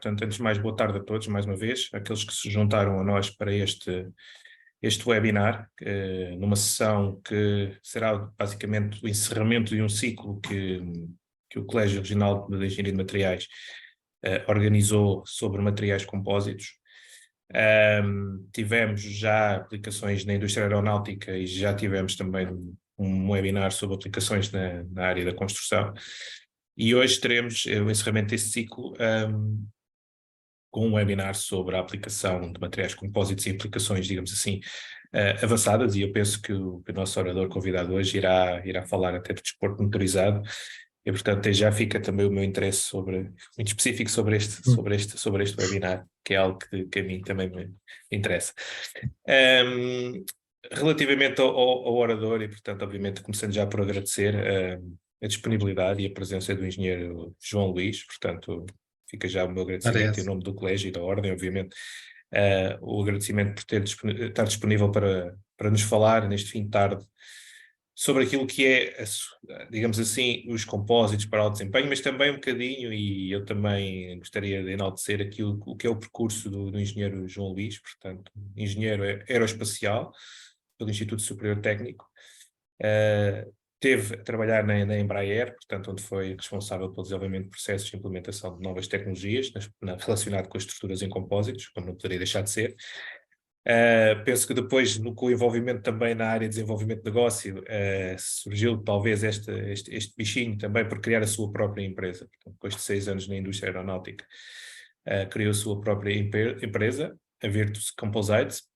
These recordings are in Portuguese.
Portanto, antes de mais, boa tarde a todos, mais uma vez, aqueles que se juntaram a nós para este webinar, numa sessão que será basicamente o encerramento de um ciclo que o Colégio Regional de Engenharia de Materiais organizou sobre materiais compósitos. Tivemos já aplicações na indústria aeronáutica e já tivemos também um webinar sobre aplicações na área da construção. E hoje teremos o encerramento desse ciclo com um webinar sobre a aplicação de materiais compósitos e aplicações, digamos assim, avançadas, e eu penso que o nosso orador convidado hoje irá falar até de desporto motorizado, e portanto já fica também o meu interesse muito específico sobre este webinar, que é algo que a mim também me interessa. Relativamente ao orador, e portanto obviamente começando já por agradecer a disponibilidade e a presença do engenheiro João Luís, portanto fica já o meu agradecimento em nome do Colégio e da Ordem, obviamente, o agradecimento por estar disponível para nos falar neste fim de tarde sobre aquilo que é, digamos assim, os compósitos para alto desempenho, mas também um bocadinho, e eu também gostaria de enaltecer aquilo o que é o percurso do engenheiro João Luís, portanto, engenheiro aeroespacial pelo Instituto Superior Técnico, teve a trabalhar na Embraer, portanto, onde foi responsável pelo desenvolvimento de processos de implementação de novas tecnologias relacionado com as estruturas em compósitos, como não poderia deixar de ser. Penso que depois, com o envolvimento também na área de desenvolvimento de negócio, surgiu talvez este bichinho também por criar a sua própria empresa. Portanto, depois de 6 anos na indústria aeronáutica, criou a sua própria empresa, a Virtus Composites,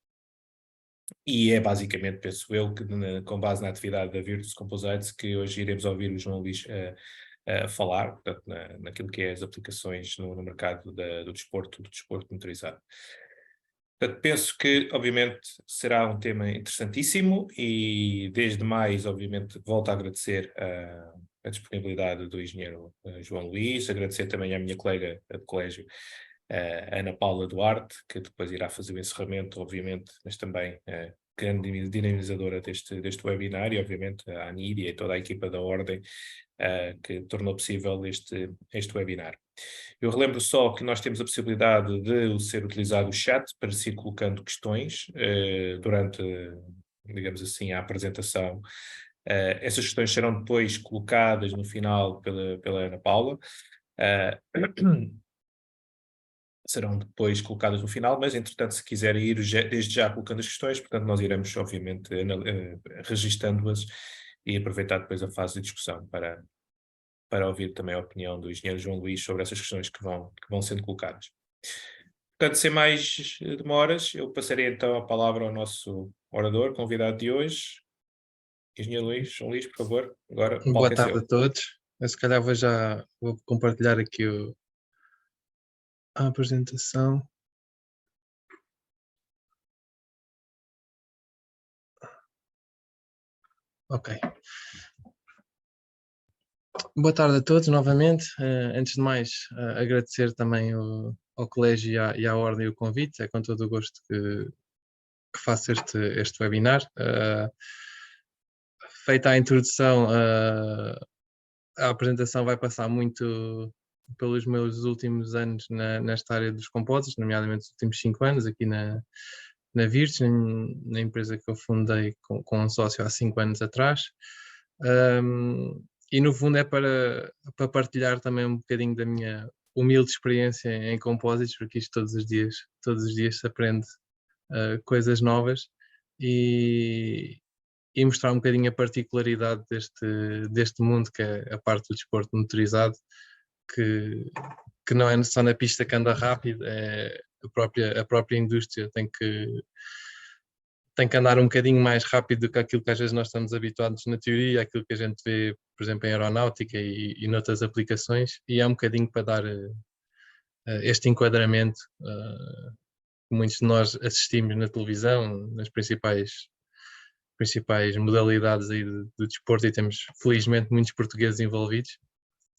e é basicamente, penso eu, que com base na atividade da Virtus Composites que hoje iremos ouvir o João Luís a falar, portanto, naquilo que é as aplicações no mercado do desporto motorizado. Portanto, penso que, obviamente, será um tema interessantíssimo e, desde mais, obviamente, volto a agradecer a disponibilidade do engenheiro João Luís, agradecer também à minha colega de colégio, Ana Paula Duarte, que depois irá fazer o encerramento, obviamente, mas também grande dinamizadora deste webinar, e obviamente a Anídia e toda a equipa da Ordem que tornou possível este webinar. Eu relembro só que nós temos a possibilidade de ser utilizado o chat para se ir colocando questões durante, digamos assim, a apresentação. Essas questões serão depois colocadas no final pela Ana Paula. Serão depois colocadas no final, mas entretanto, se quiserem ir desde já colocando as questões, portanto nós iremos obviamente registando-as e aproveitar depois a fase de discussão para ouvir também a opinião do engenheiro João Luís sobre essas questões que vão sendo colocadas. Portanto, sem mais demoras, eu passarei então a palavra ao nosso orador, convidado de hoje, engenheiro João Luís, por favor, agora o palco Boa é tarde seu. a todos. Eu se calhar vou compartilhar aqui a apresentação. Ok. Boa tarde a todos novamente. Antes de mais, agradecer também ao Colégio e à Ordem o convite. É com todo o gosto que faço este webinar. Feita a introdução, a apresentação vai passar muito pelos meus últimos anos nesta área dos compósitos, nomeadamente os últimos 5 anos aqui na Virtus, na empresa que eu fundei com um sócio há 5 anos atrás. E no fundo é para partilhar também um bocadinho da minha humilde experiência em compósitos, porque isto todos os dias se aprende coisas novas, e mostrar um bocadinho a particularidade deste mundo, que é a parte do desporto motorizado, que não é só na pista que anda rápido, é a própria indústria tem que andar um bocadinho mais rápido do que aquilo que às vezes nós estamos habituados na teoria, aquilo que a gente vê, por exemplo, em aeronáutica e noutras aplicações, e é um bocadinho para dar este enquadramento que muitos de nós assistimos na televisão, nas principais modalidades aí do desporto, e temos felizmente muitos portugueses envolvidos,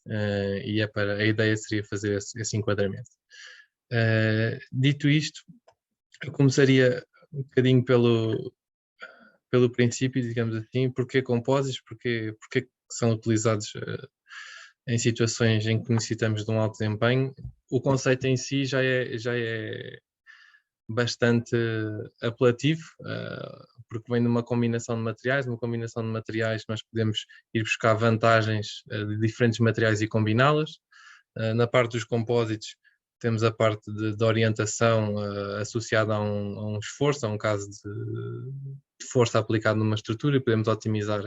e a ideia seria fazer esse enquadramento. Dito isto, eu começaria um bocadinho pelo princípio, digamos assim. Porquê compósitos? Porque são utilizados em situações em que necessitamos de um alto desempenho? o conceito em si já é bastante apelativo, porque vem de uma combinação de materiais. Numa combinação de materiais nós podemos ir buscar vantagens de diferentes materiais e combiná-las. Na parte dos compósitos temos a parte de orientação associada a um esforço, a um caso de força aplicado numa estrutura, e podemos otimizar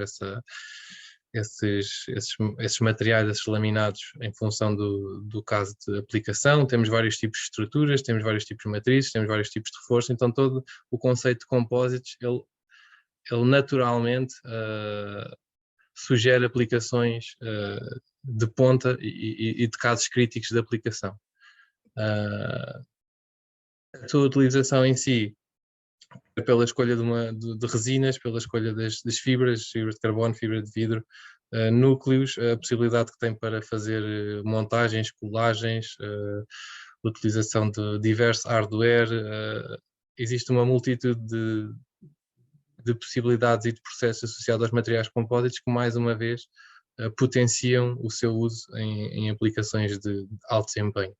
esses materiais, esses laminados, em função do caso de aplicação. Temos vários tipos de estruturas, temos vários tipos de matrizes, temos vários tipos de reforço. Então todo o conceito de composites, ele naturalmente sugere aplicações de ponta e de casos críticos de aplicação. A sua utilização em si, pela escolha de resinas, pela escolha das fibras, fibra de carbono, fibra de vidro, núcleos, a possibilidade que tem para fazer montagens, colagens, utilização de diverso hardware. Existe uma multitude de possibilidades e de processos associados aos materiais compósitos que, mais uma vez, potenciam o seu uso em aplicações de alto desempenho.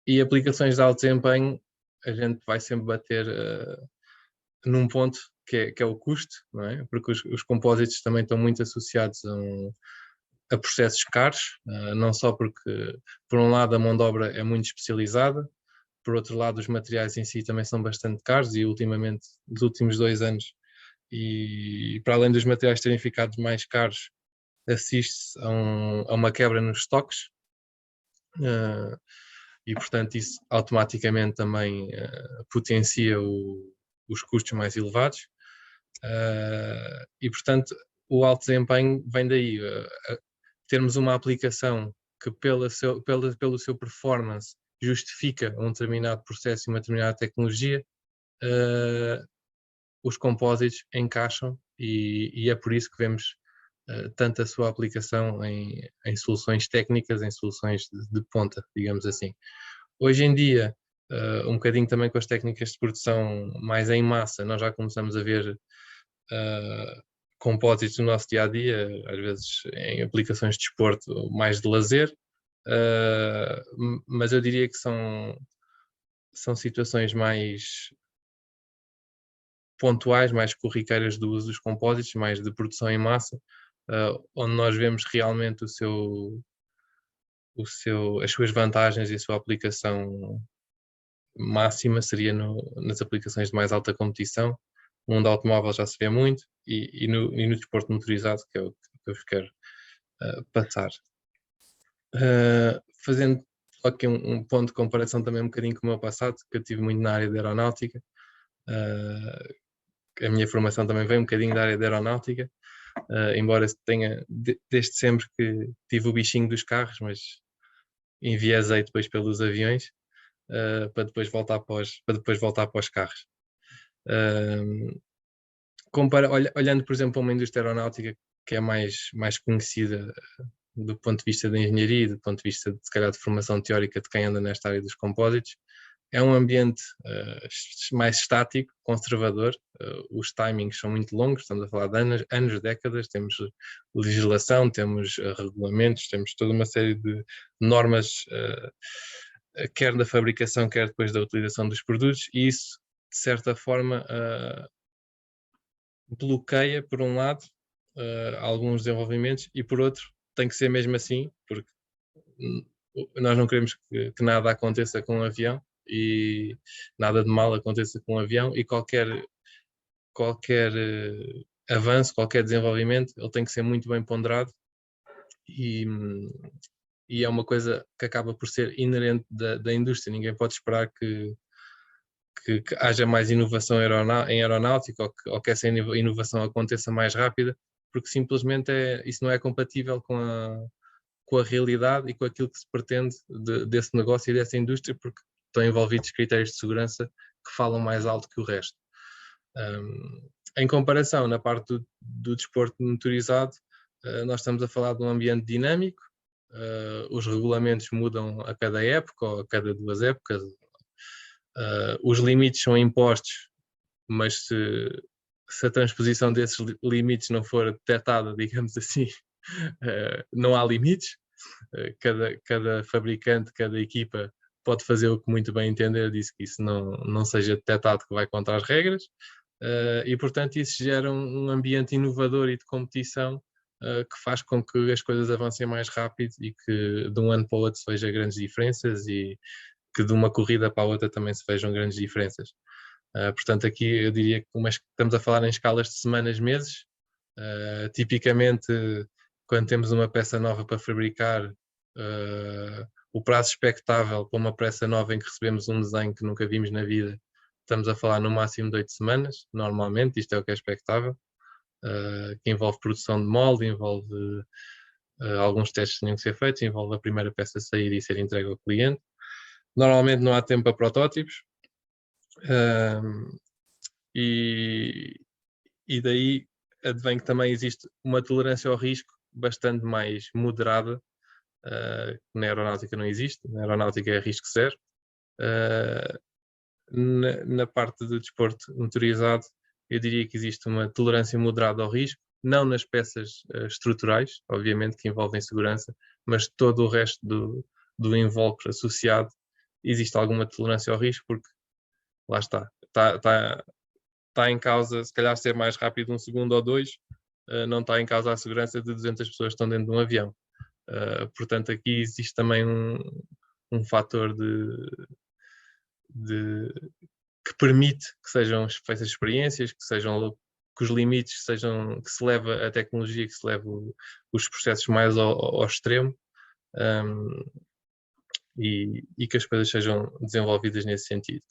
E aplicações de alto desempenho, a gente vai sempre bater num ponto que é o custo, não é? Porque os compósitos também estão muito associados a processos caros, não só porque, por um lado, a mão de obra é muito especializada, por outro lado, os materiais em si também são bastante caros, e ultimamente, nos últimos 2 anos, e para além dos materiais terem ficado mais caros, assiste-se a uma quebra nos estoques, e portanto isso automaticamente também potencia os custos mais elevados, e portanto o alto desempenho vem daí, termos uma aplicação que pelo seu performance justifica um determinado processo e uma determinada tecnologia. Os compósitos encaixam, e é por isso que vemos tanto a sua aplicação em soluções técnicas, em soluções de ponta, digamos assim. Hoje em dia, um bocadinho também com as técnicas de produção mais em massa, nós já começamos a ver compósitos no nosso dia-a-dia, às vezes em aplicações de desporto, mais de lazer, mas eu diria que são situações mais pontuais, mais corriqueiras do uso dos compósitos, mais de produção em massa, onde nós vemos realmente as suas vantagens e a sua aplicação máxima seria nas aplicações de mais alta competição. No mundo automóvel já se vê muito, e no desporto motorizado, que é o que eu vos quero passar. Fazendo aqui um ponto de comparação também um bocadinho com o meu passado, que eu tive muito na área da aeronáutica. A minha formação também vem um bocadinho da área da aeronáutica, embora tenha, desde sempre que tive o bichinho dos carros, mas enviesei depois pelos aviões, para depois voltar para os carros. Olhando, por exemplo, para uma indústria aeronáutica que é mais conhecida do ponto de vista da engenharia, do ponto de vista, se calhar, de formação teórica de quem anda nesta área dos compósitos, é um ambiente mais estático, conservador. Os timings são muito longos, estamos a falar de anos, décadas. Temos legislação, temos regulamentos, temos toda uma série de normas, quer da fabricação, quer depois da utilização dos produtos, e isso, de certa forma, bloqueia, por um lado, alguns desenvolvimentos, e por outro, tem que ser mesmo assim, porque nós não queremos que nada aconteça com um avião, e nada de mal aconteça com um avião, e qualquer avanço, qualquer desenvolvimento, ele tem que ser muito bem ponderado, e é uma coisa que acaba por ser inerente da indústria. Ninguém pode esperar que haja mais inovação em aeronáutica, ou que essa inovação aconteça mais rápida, porque simplesmente isso não é compatível com a realidade e com aquilo que se pretende desse negócio e dessa indústria, porque estão envolvidos critérios de segurança que falam mais alto que o resto. Em comparação, na parte do desporto motorizado, nós estamos a falar de um ambiente dinâmico. Os regulamentos mudam a cada época ou a cada 2 épocas. Os limites são impostos, mas se a transposição desses limites não for detectada, digamos assim, não há limites. cada fabricante, cada equipa pode fazer o que muito bem entender, disse que isso não seja detectado que vai contra as regras, e portanto isso gera um ambiente inovador e de competição que faz com que as coisas avancem mais rápido e que de um ano para o outro se vejam grandes diferenças e que de uma corrida para a outra também se vejam grandes diferenças. Portanto, aqui eu diria que estamos a falar em escalas de semanas, meses. Tipicamente, quando temos uma peça nova para fabricar, o prazo expectável para uma peça nova em que recebemos um desenho que nunca vimos na vida, estamos a falar no máximo de 8 semanas, normalmente, isto é o que é expectável, que envolve produção de molde, envolve alguns testes que tinham que ser feitos, envolve a primeira peça sair e ser entregue ao cliente. Normalmente não há tempo para protótipos, e daí advém que também existe uma tolerância ao risco bastante mais moderada, que na aeronáutica não existe. Na aeronáutica é risco zero. Na parte do desporto motorizado, eu diria que existe uma tolerância moderada ao risco, não nas peças estruturais, obviamente, que envolvem segurança, mas todo o resto do invólucro associado, existe alguma tolerância ao risco, porque lá está em causa, se calhar, ser mais rápido um segundo ou dois, não está em causa a segurança de 200 pessoas que estão dentro de um avião. Portanto, aqui existe também um fator que permite que sejam feitas experiências, que os limites sejam, que se leve a tecnologia, que se leve os processos mais ao extremo, e que as coisas sejam desenvolvidas nesse sentido.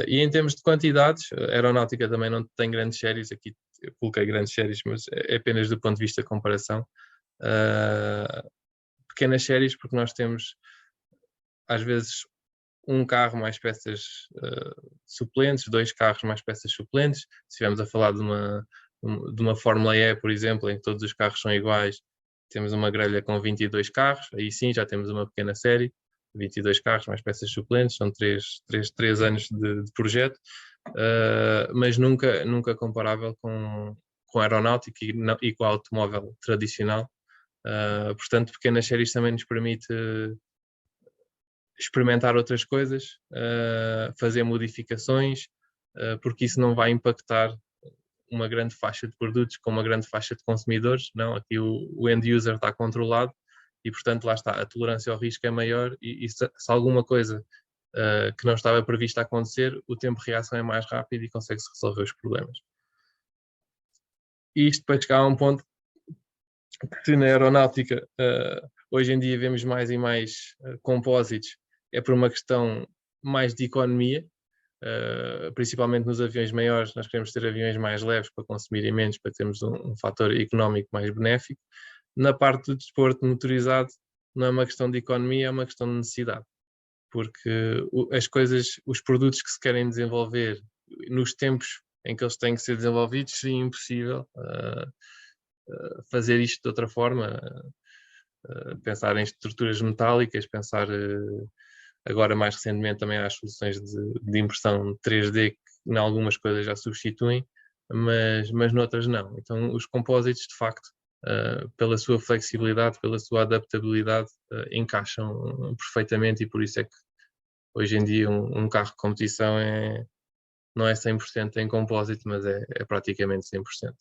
E em termos de quantidades, a aeronáutica também não tem grandes séries, aqui eu coloquei grandes séries, mas é apenas do ponto de vista de comparação. Pequenas séries, porque nós temos às vezes um carro mais peças suplentes, 2 carros mais peças suplentes. Se estivermos a falar de uma Fórmula E, por exemplo, em que todos os carros são iguais, temos uma grelha com 22 carros, aí sim já temos uma pequena série, 22 carros mais peças suplentes, são 3 anos de projeto, mas nunca comparável com a aeronáutica e com a automóvel tradicional. Portanto, pequenas séries também nos permite experimentar outras coisas, fazer modificações, porque isso não vai impactar uma grande faixa de produtos com uma grande faixa de consumidores. Não, aqui o end user está controlado e, portanto, lá está, a tolerância ao risco é maior e se alguma coisa que não estava prevista acontecer, o tempo de reação é mais rápido e consegue-se resolver os problemas. E isto para chegar a um ponto que na aeronáutica hoje em dia vemos mais e mais compósitos, é por uma questão mais de economia, principalmente nos aviões maiores. Nós queremos ter aviões mais leves para consumirem menos, para termos um fator económico mais benéfico. Na parte do desporto motorizado não é uma questão de economia, é uma questão de necessidade, porque as coisas, os produtos que se querem desenvolver nos tempos em que eles têm que ser desenvolvidos, seria impossível fazer isto de outra forma, pensar em estruturas metálicas, pensar agora mais recentemente também há as soluções de impressão 3D que em algumas coisas já substituem, mas noutras não. Então os compósitos de facto, pela sua flexibilidade, pela sua adaptabilidade, encaixam perfeitamente e por isso é que hoje em dia um carro de competição não é 100% em compósito, mas é praticamente 100%.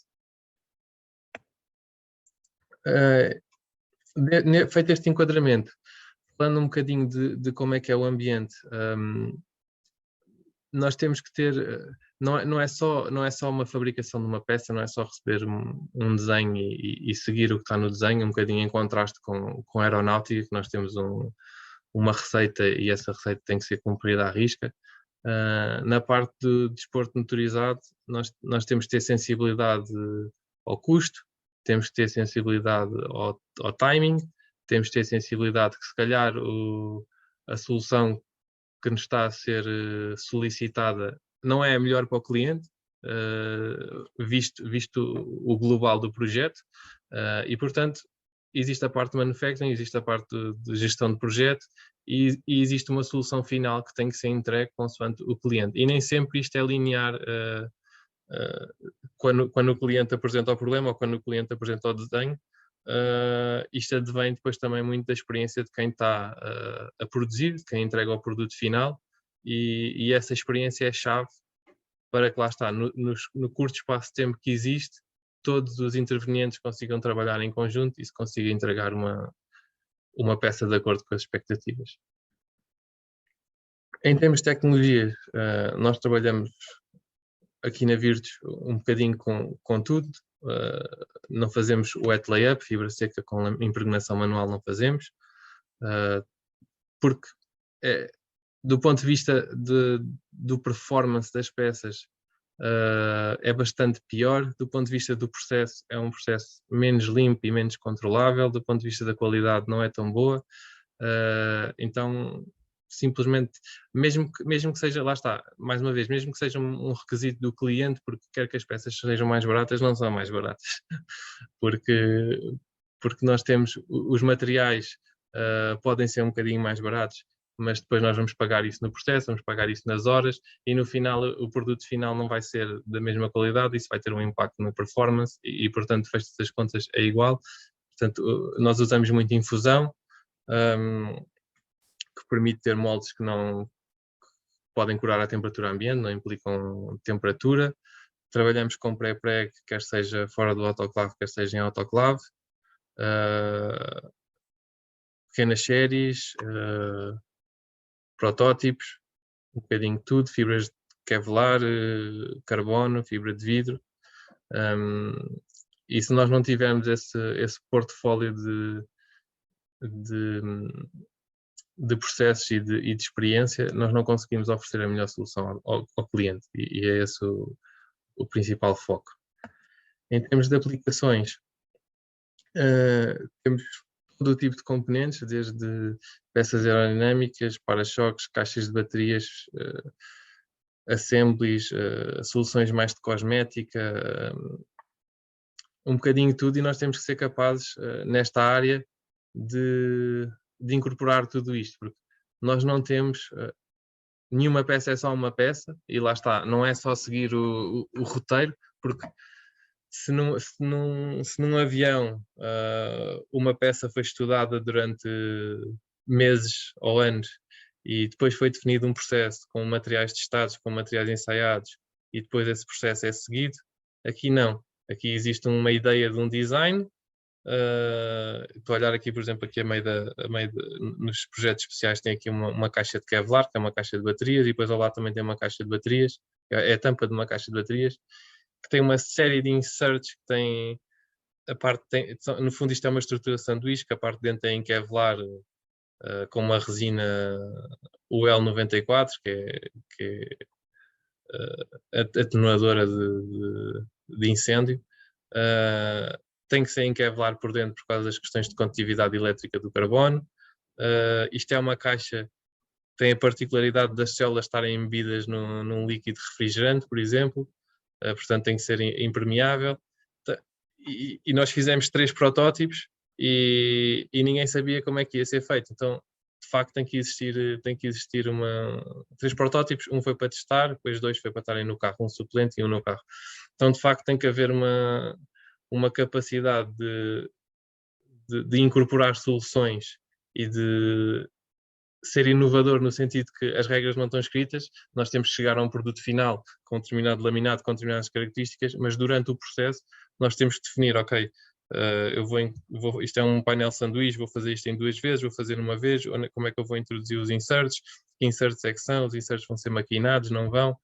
Feito este enquadramento, falando um bocadinho de como é que é o ambiente, nós temos que ter, não é só uma fabricação de uma peça, não é só receber um desenho e seguir o que está no desenho, um bocadinho em contraste com a aeronáutica, que nós temos uma receita e essa receita tem que ser cumprida à risca. Na parte do desporto motorizado, nós temos que ter sensibilidade ao custo, temos que ter sensibilidade ao timing, temos que ter sensibilidade que se calhar a solução que nos está a ser solicitada não é a melhor para o cliente, visto o global do projeto, e portanto existe a parte de manufacturing, existe a parte de gestão de projeto e existe uma solução final que tem que ser entregue consoante o cliente. E nem sempre isto é linear quando o cliente apresenta o problema ou quando o cliente apresenta o desenho. isto advém depois também muito da experiência de quem está a produzir, de quem entrega o produto final, e essa experiência é chave para que lá está, no curto espaço de tempo que existe, todos os intervenientes consigam trabalhar em conjunto e se consiga entregar uma peça de acordo com as expectativas. Em termos de tecnologias, nós trabalhamos aqui na Virtus um bocadinho com tudo. Não fazemos wet layup, fibra seca com impregnação manual não fazemos, porque do ponto de vista do performance das peças é bastante pior, do ponto de vista do processo é um processo menos limpo e menos controlável, do ponto de vista da qualidade não é tão boa, então simplesmente, mesmo que seja, lá está, mais uma vez, mesmo que seja um requisito do cliente, porque quer que as peças sejam mais baratas, não são mais baratas, porque nós temos, os materiais podem ser um bocadinho mais baratos, mas depois nós vamos pagar isso no processo, vamos pagar isso nas horas, e no final o produto final não vai ser da mesma qualidade, isso vai ter um impacto na performance, e portanto, feito as contas, é igual. Portanto, nós usamos muito infusão, que permite ter moldes que não podem curar a temperatura ambiente, não implicam temperatura. Trabalhamos com pré-preg, quer seja fora do autoclave, quer seja em autoclave. Pequenas séries, protótipos, um bocadinho de tudo, fibras de Kevlar, carbono, fibra de vidro. E se nós não tivermos esse portfólio de processos e de experiência, nós não conseguimos oferecer a melhor solução ao cliente, e é esse o principal foco. Em termos de aplicações, temos todo o tipo de componentes, desde peças aerodinâmicas, para-choques, caixas de baterias, assemblies, soluções mais de cosmética, um bocadinho de tudo, e nós temos que ser capazes, nesta área, de incorporar tudo isto, porque nós não temos, nenhuma peça é só uma peça, e lá está, não é só seguir o roteiro, porque se num avião uma peça foi estudada durante meses ou anos e depois foi definido um processo com materiais testados, com materiais ensaiados, e depois esse processo é seguido, aqui não. Aqui existe uma ideia de um design. Estou a olhar aqui, por exemplo, aqui nos projetos especiais tem aqui uma caixa de Kevlar, que é uma caixa de baterias, e depois ao lado também tem uma caixa de baterias, é a tampa de uma caixa de baterias, que tem uma série de inserts que tem a parte, no fundo isto é uma estrutura sanduíche, que a parte de dentro é em Kevlar, com uma resina UL94, que é atenuadora de incêndio. Tem que ser em Kevlar por dentro por causa das questões de condutividade elétrica do carbono. Isto é uma caixa que tem a particularidade das células estarem embebidas num líquido refrigerante, por exemplo, portanto tem que ser impermeável. E nós fizemos 3 protótipos e ninguém sabia como é que ia ser feito, então de facto tem que existir 3 protótipos, um foi para testar, depois 2 foi para estarem no carro, um suplente e um no carro. Então de facto tem que haver uma capacidade de incorporar soluções e de ser inovador no sentido que as regras não estão escritas, nós temos que chegar a um produto final com um determinado laminado, com determinadas características, mas durante o processo nós temos que definir, ok, isto é um painel sanduíche, vou fazer isto em 2 vezes, vou fazer uma vez, como é que eu vou introduzir os inserts, que inserts é que são, os inserts vão ser maquinados, não vão,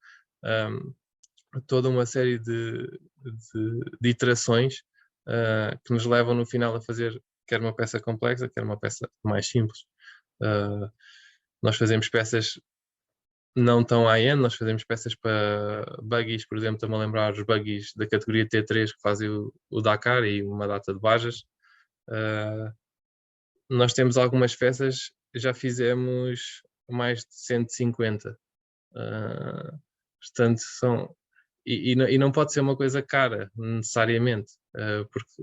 toda uma série de iterações que nos levam no final a fazer quer uma peça complexa, quer uma peça mais simples. Nós fazemos peças não tão high-end, nós fazemos peças para buggies, por exemplo, estou-me a lembrar os buggies da categoria T3 que fazem o Dakar e uma data de bajas. Nós temos algumas peças, já fizemos mais de 150. Portanto, e não pode ser uma coisa cara, necessariamente,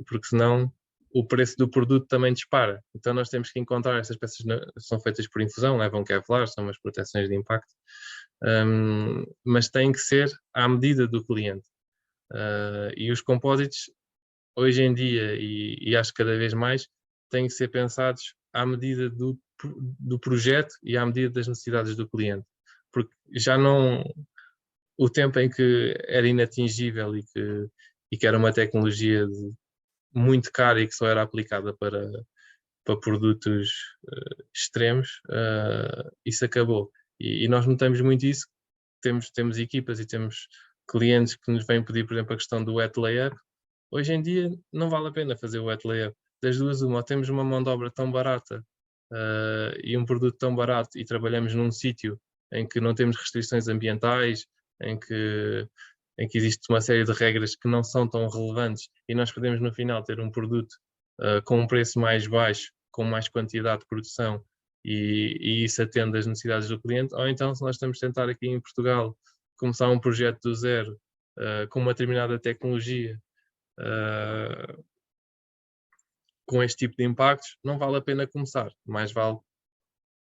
porque senão o preço do produto também dispara. Então nós temos que encontrar, estas peças são feitas por infusão, levam Kevlar, são umas proteções de impacto, mas têm que ser à medida do cliente. E os compósitos hoje em dia, e acho que cada vez mais, têm que ser pensados à medida do projeto e à medida das necessidades do cliente. Porque já não. O tempo em que era inatingível e que era uma tecnologia muito cara e que só era aplicada para produtos extremos, isso acabou. E nós notamos muito isso. Temos equipas e temos clientes que nos vêm pedir, por exemplo, a questão do wet layup. Hoje em dia não vale a pena fazer o wet layup. Das duas, uma, ou temos uma mão de obra tão barata e um produto tão barato e trabalhamos num sítio em que não temos restrições ambientais, em que existe uma série de regras que não são tão relevantes e nós podemos no final ter um produto com um preço mais baixo, com mais quantidade de produção e isso atende às necessidades do cliente, ou então se nós estamos a tentar aqui em Portugal começar um projeto do zero com uma determinada tecnologia com este tipo de impactos, não vale a pena começar, mais vale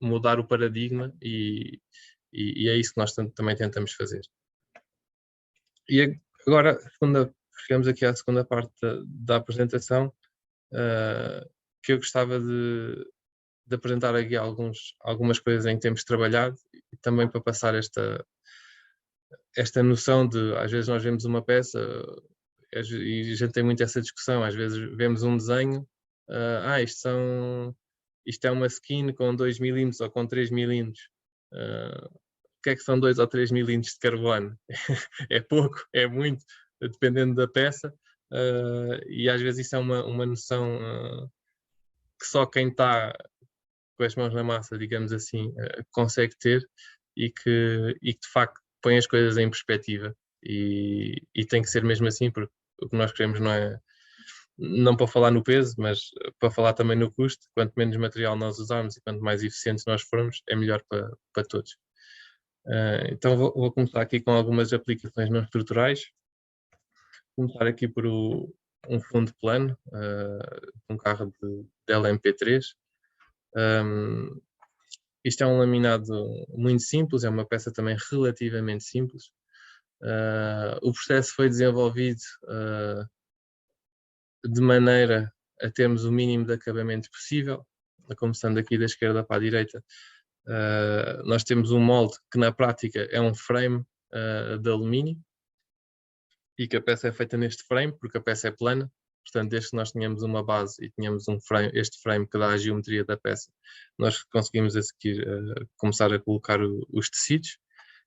mudar o paradigma e é isso que nós também tentamos fazer. E agora, chegamos aqui à segunda parte da apresentação, que eu gostava de apresentar aqui algumas coisas em que temos trabalhado e também para passar esta noção de, às vezes nós vemos uma peça e a gente tem muito essa discussão, às vezes vemos um desenho, isto é uma skin com 2 milímetros ou com 3 milímetros. O que é que são 2 ou 3 milímetros de carbono? É pouco, é muito, dependendo da peça, e às vezes isso é uma noção que só quem está com as mãos na massa, digamos assim, consegue ter e que de facto põe as coisas em perspectiva e tem que ser mesmo assim, porque o que nós queremos não para falar no peso, mas para falar também no custo. Quanto menos material nós usarmos e quanto mais eficientes nós formos, é melhor para todos. Então vou começar aqui com algumas aplicações não estruturais. Vou começar aqui por um fundo plano, um carro de LMP3. Isto é um laminado muito simples, é uma peça também relativamente simples. O processo foi desenvolvido de maneira a termos o mínimo de acabamento possível. Começando aqui da esquerda para a direita, nós temos um molde que na prática é um frame de alumínio e que a peça é feita neste frame porque a peça é plana. Portanto, desde que nós tenhamos uma base e tenhamos este frame que dá a geometria da peça, nós conseguimos a seguir começar a colocar os tecidos.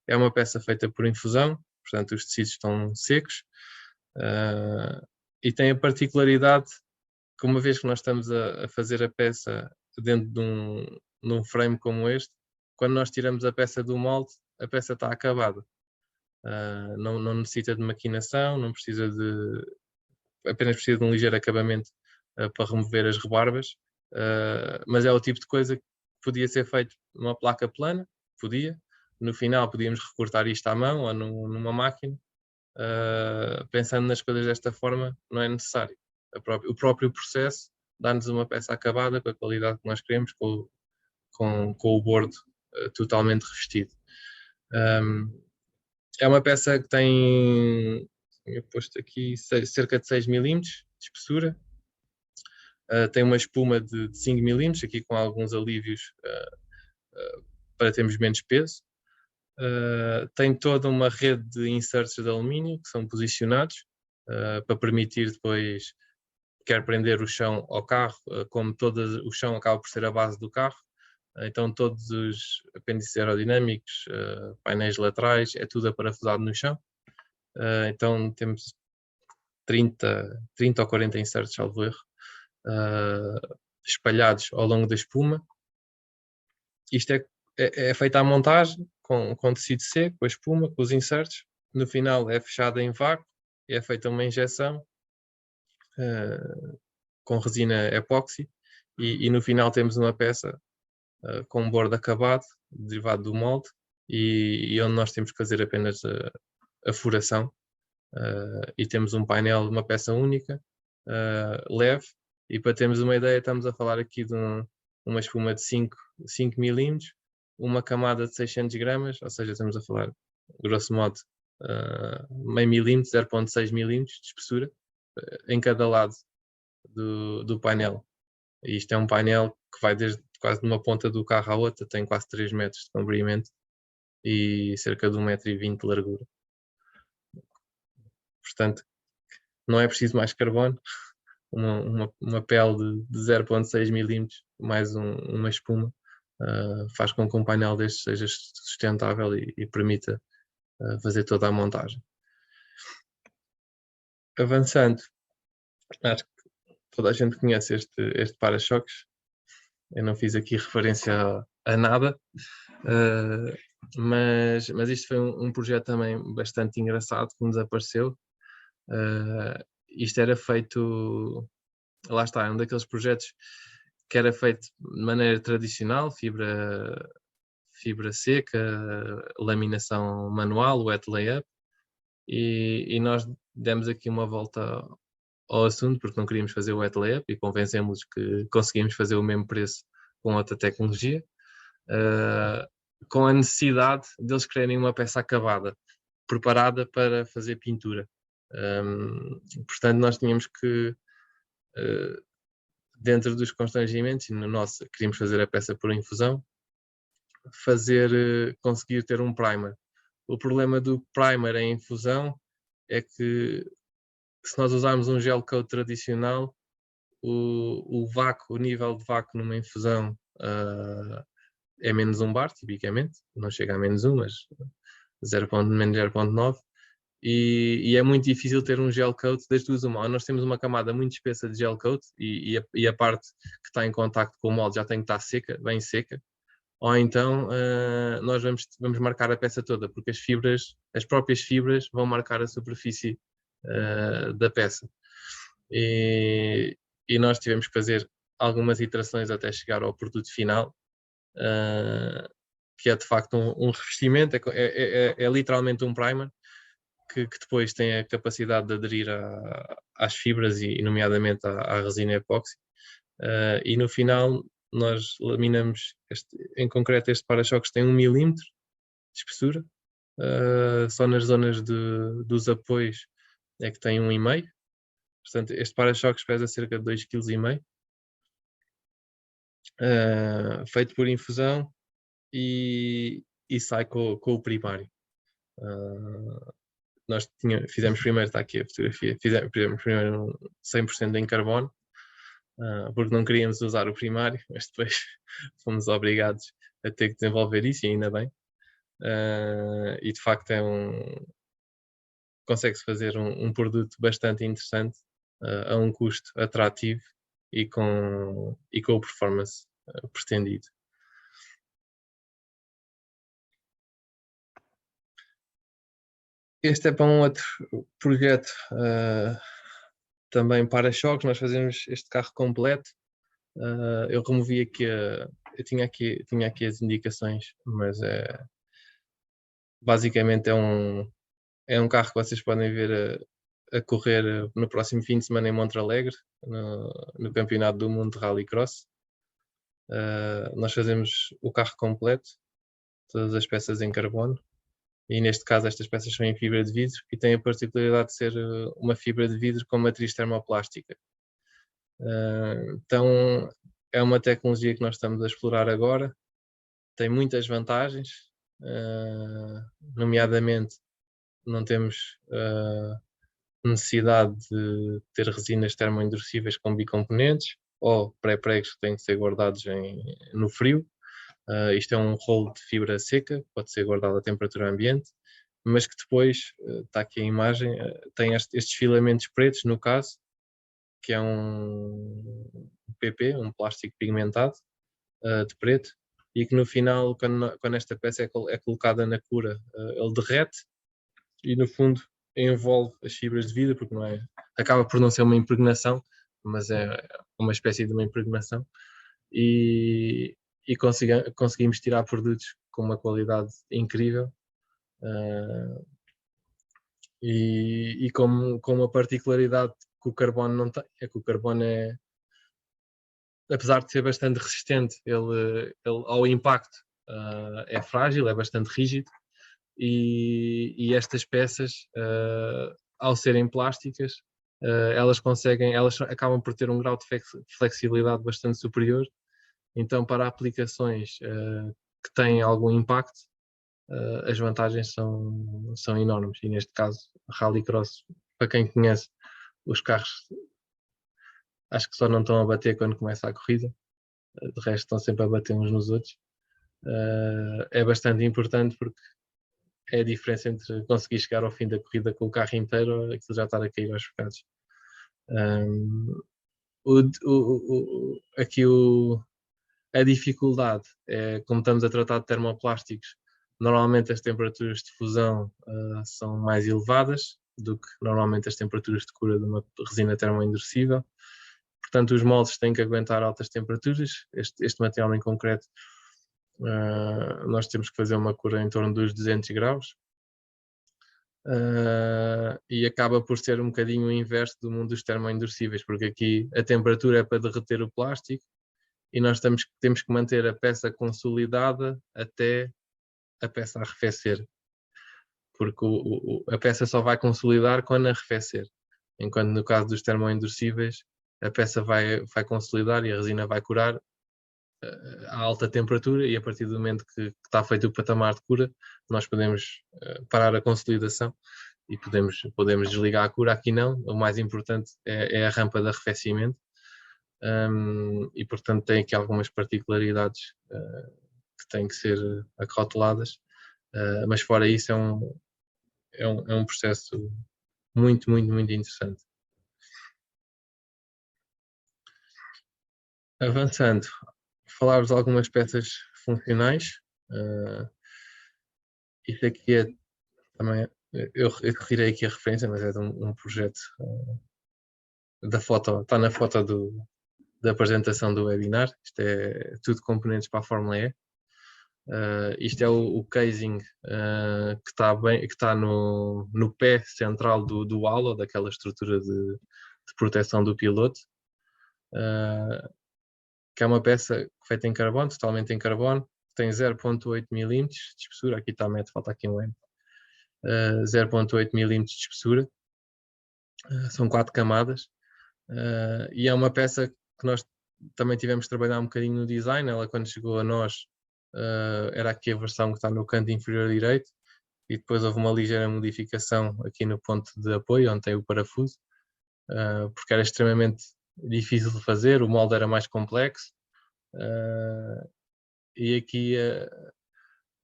É uma peça feita por infusão, portanto os tecidos estão secos e tem a particularidade que uma vez que nós estamos a fazer a peça dentro de um frame como este, quando nós tiramos a peça do molde, a peça está acabada. Não necessita de maquinação, não precisa apenas precisa de um ligeiro acabamento para remover as rebarbas, mas é o tipo de coisa que podia ser feito numa placa plana, podia. No final podíamos recortar isto à mão ou numa máquina. Pensando nas coisas desta forma, não é necessário. O próprio processo dá-nos uma peça acabada com a qualidade que nós queremos, com o bordo totalmente revestido. É uma peça que tem, eu posto aqui, cerca de 6 milímetros de espessura. Tem uma espuma de 5 milímetros, aqui com alguns alívios para termos menos peso. Tem toda uma rede de inserts de alumínio que são posicionados para permitir depois, quer prender o chão ao carro, como todo o chão acaba por ser a base do carro, então todos os apêndices aerodinâmicos, painéis laterais, é tudo aparafusado no chão. Então temos 30 ou 40 inserts, salvo erro, espalhados ao longo da espuma. Isto é feita a montagem com tecido seco, com a espuma, com os inserts. No final é fechada em vácuo e é feita uma injeção com resina epóxi e no final temos uma peça com um bordo acabado, derivado do molde e onde nós temos que fazer apenas a furação e temos um painel de uma peça única, leve, e para termos uma ideia estamos a falar aqui de uma espuma de 5 milímetros, uma camada de 600 gramas, ou seja, estamos a falar, grosso modo, meio milímetro, 0,6 milímetros de espessura, em cada lado do painel. E isto é um painel que vai desde quase de uma ponta do carro à outra, tem quase 3 metros de comprimento e cerca de 1,20 m de largura. Portanto, não é preciso mais carbono, uma pele de 0,6 mm mais uma espuma faz com que um painel deste seja sustentável e permita fazer toda a montagem. Avançando, acho que toda a gente conhece este para-choques. Eu não fiz aqui referência a nada, mas isto foi um projeto também bastante engraçado que nos apareceu. Isto era feito, lá está, é um daqueles projetos que era feito de maneira tradicional, fibra seca, laminação manual, wet layup, e nós demos aqui uma volta ao assunto porque não queríamos fazer o wet layup e convencemos-los que conseguimos fazer o mesmo preço com outra tecnologia, com a necessidade deles quererem uma peça acabada, preparada para fazer pintura. Portanto, nós tínhamos que, dentro dos constrangimentos, e no nosso queríamos fazer a peça por infusão, conseguir ter um primer. O problema do primer em infusão é que se nós usarmos um gel coat tradicional, o nível de vácuo numa infusão é menos 1 bar, tipicamente, não chega a menos 1, mas menos 0,9, e é muito difícil ter um gel coat das duas uma. Ou nós temos uma camada muito espessa de gel coat e a parte que está em contacto com o molde já tem que estar seca, bem seca, ou então nós vamos marcar a peça toda, porque as próprias fibras vão marcar a superfície da peça. E nós tivemos que fazer algumas iterações até chegar ao produto final, que é de facto um revestimento, é literalmente um primer, que depois tem a capacidade de aderir às fibras e nomeadamente à resina epóxi. E no final nós laminamos, em concreto este para-choques tem 1 mm de espessura, só nas zonas dos apoios é que tem 1,5 kg. Portanto, este para-choques pesa cerca de 2,5 kg, feito por infusão e sai com o primário. Nós fizemos primeiro, está aqui a fotografia, fizemos primeiro 100% em carbono, porque não queríamos usar o primário, mas depois fomos obrigados a ter que desenvolver isso, e ainda bem. E de facto consegue-se fazer um produto bastante interessante a um custo atrativo e com o performance pretendido. Este é para um outro projeto, também para-choques. Nós fazemos este carro completo. Eu removi aqui, eu tinha aqui as indicações, mas basicamente é um carro que vocês podem ver a correr no próximo fim de semana em Montalegre, no Campeonato do Mundo de Rallycross. Nós fazemos o carro completo, todas as peças em carbono, e neste caso estas peças são em fibra de vidro e têm a particularidade de ser uma fibra de vidro com matriz termoplástica. Então é uma tecnologia que nós estamos a explorar agora, tem muitas vantagens, nomeadamente não temos necessidade de ter resinas termoendurecíveis com bicomponentes ou pré-pregos que têm que ser guardados no frio. Isto é um rolo de fibra seca, pode ser guardado a temperatura ambiente, mas que depois, está aqui a imagem, tem estes filamentos pretos, no caso, que é um PP, um plástico pigmentado de preto, e que no final, quando esta peça é colocada na cura, ele derrete e no fundo envolve as fibras de vidro, porque não é, acaba por não ser uma impregnação, mas é uma espécie de uma impregnação, e conseguimos tirar produtos com uma qualidade incrível, e com uma particularidade que o carbono não tem, é que o carbono apesar de ser bastante resistente, ele ao impacto é frágil, é bastante rígido, e estas peças, ao serem plásticas, elas acabam por ter um grau de flexibilidade bastante superior, então para aplicações que têm algum impacto, as vantagens são enormes, e neste caso Rallycross, para quem conhece, os carros acho que só não estão a bater quando começa a corrida, de resto estão sempre a bater uns nos outros. É bastante importante porque é a diferença entre conseguir chegar ao fim da corrida com o carro inteiro ou aquilo já estar a cair aos bocados. Aqui a dificuldade é, como estamos a tratar de termoplásticos, normalmente as temperaturas de fusão são mais elevadas do que normalmente as temperaturas de cura de uma resina termoendurecível. Portanto, os moldes têm que aguentar altas temperaturas. Este material em concreto, nós temos que fazer uma cura em torno dos 200 graus. E acaba por ser um bocadinho o inverso do mundo dos termoendurecíveis, porque aqui a temperatura é para derreter o plástico e nós temos que manter a peça consolidada até a peça arrefecer, porque a peça só vai consolidar quando arrefecer, enquanto no caso dos termoendurecíveis a peça vai consolidar e a resina vai curar a alta temperatura, e a partir do momento que está feito o patamar de cura, nós podemos parar a consolidação e podemos desligar a cura. Aqui não, o mais importante é a rampa de arrefecimento, e portanto tem aqui algumas particularidades que têm que ser acauteladas, mas fora isso é um processo muito, muito, muito interessante. Avançando, falar-vos algumas peças funcionais. Isto aqui é também, eu retirei aqui a referência, mas é de um projeto da foto, está na foto da apresentação do webinar. Isto é tudo componentes para a Fórmula E. Isto é o casing que está no pé central do halo, daquela estrutura de proteção do piloto, que é uma peça feita em carbono, totalmente em carbono, tem 0.8 mm de espessura. Aqui está a meta, falta aqui um M. 0.8 mm de espessura, são 4 camadas, e é uma peça que nós também tivemos de trabalhar um bocadinho no design. Ela, quando chegou a nós, era aqui a versão que está no canto inferior direito, e depois houve uma ligeira modificação aqui no ponto de apoio, onde tem o parafuso, porque era extremamente difícil de fazer, o molde era mais complexo, e aqui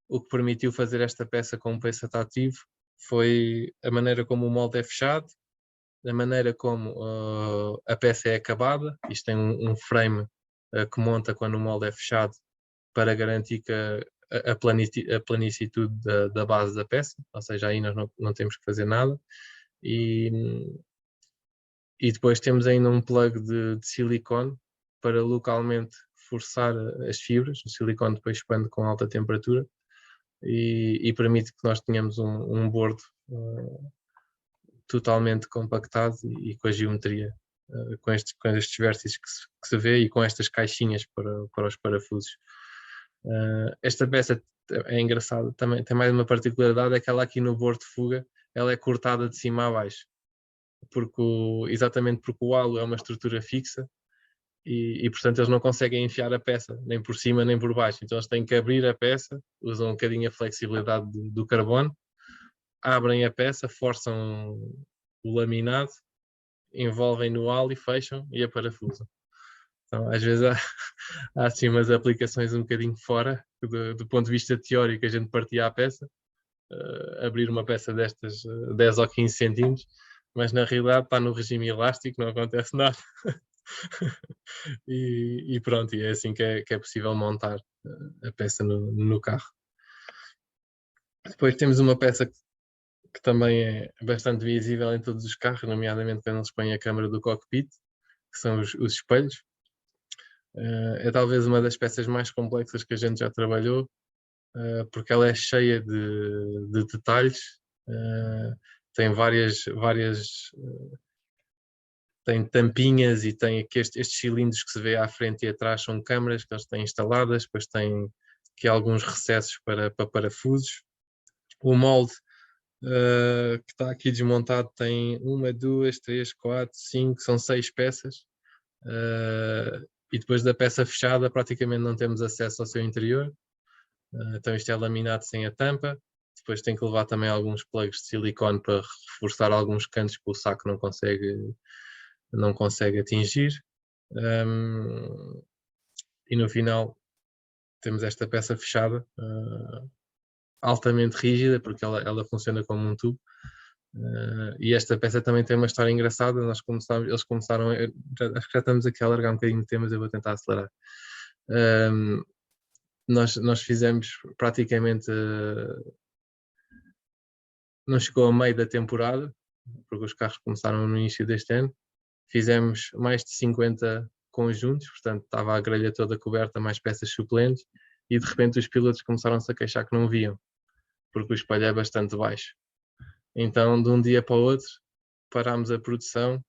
o que permitiu fazer esta peça com um preço atrativo foi a maneira como o molde é fechado, a maneira como a peça é acabada. Isto tem um frame que monta quando o molde é fechado, para garantir que a planicitude da base da peça, ou seja, aí nós não temos que fazer nada. E depois temos ainda um plug de silicone para localmente forçar as fibras. O silicone depois expande com alta temperatura e permite que nós tenhamos um bordo totalmente compactado e com a geometria, com estes vértices que se vê, e com estas caixinhas para os parafusos. Esta peça é engraçada, também tem mais uma particularidade, é que ela aqui no bordo de fuga, ela é cortada de cima a baixo, exatamente porque o halo é uma estrutura fixa, e portanto eles não conseguem enfiar a peça nem por cima nem por baixo, então eles têm que abrir a peça, usam um bocadinho a flexibilidade do carbono, abrem a peça, forçam o laminado, envolvem no halo e fecham e aparafusam. Então, às vezes há assim umas aplicações um bocadinho fora do ponto de vista teórico. A gente partia a peça, abrir uma peça destas 10 ou 15 centímetros, mas na realidade está no regime elástico, não acontece nada. E pronto, e é assim que é possível montar a peça no carro. Depois temos uma peça que também é bastante visível em todos os carros, nomeadamente quando eles põem a câmara do cockpit, que são os espelhos. É talvez uma das peças mais complexas que a gente já trabalhou, porque ela é cheia de detalhes, tem várias tem tampinhas, e tem aqui estes cilindros que se vê à frente e atrás, são câmaras que eles têm instaladas. Depois tem aqui alguns recessos para parafusos. O molde que está aqui desmontado, tem 1, 2, 3, 4, 5, são 6 peças. E depois da peça fechada praticamente não temos acesso ao seu interior. Então isto é laminado sem a tampa. Depois tem que levar também alguns plugs de silicone para reforçar alguns cantos que o saco não consegue atingir. E no final temos esta peça fechada, altamente rígida, porque ela funciona como um tubo. E esta peça também tem uma história engraçada. Eles começaram, acho que já estamos aqui a alargar um bocadinho de temas, eu vou tentar acelerar. Nós fizemos praticamente, não chegou a meio da temporada, porque os carros começaram no início deste ano. Fizemos mais de 50 conjuntos, portanto estava a grelha toda coberta, mais peças suplentes, e de repente os pilotos começaram-se a queixar que não viam, porque o espelho é bastante baixo. Então, de um dia para o outro, parámos a produção,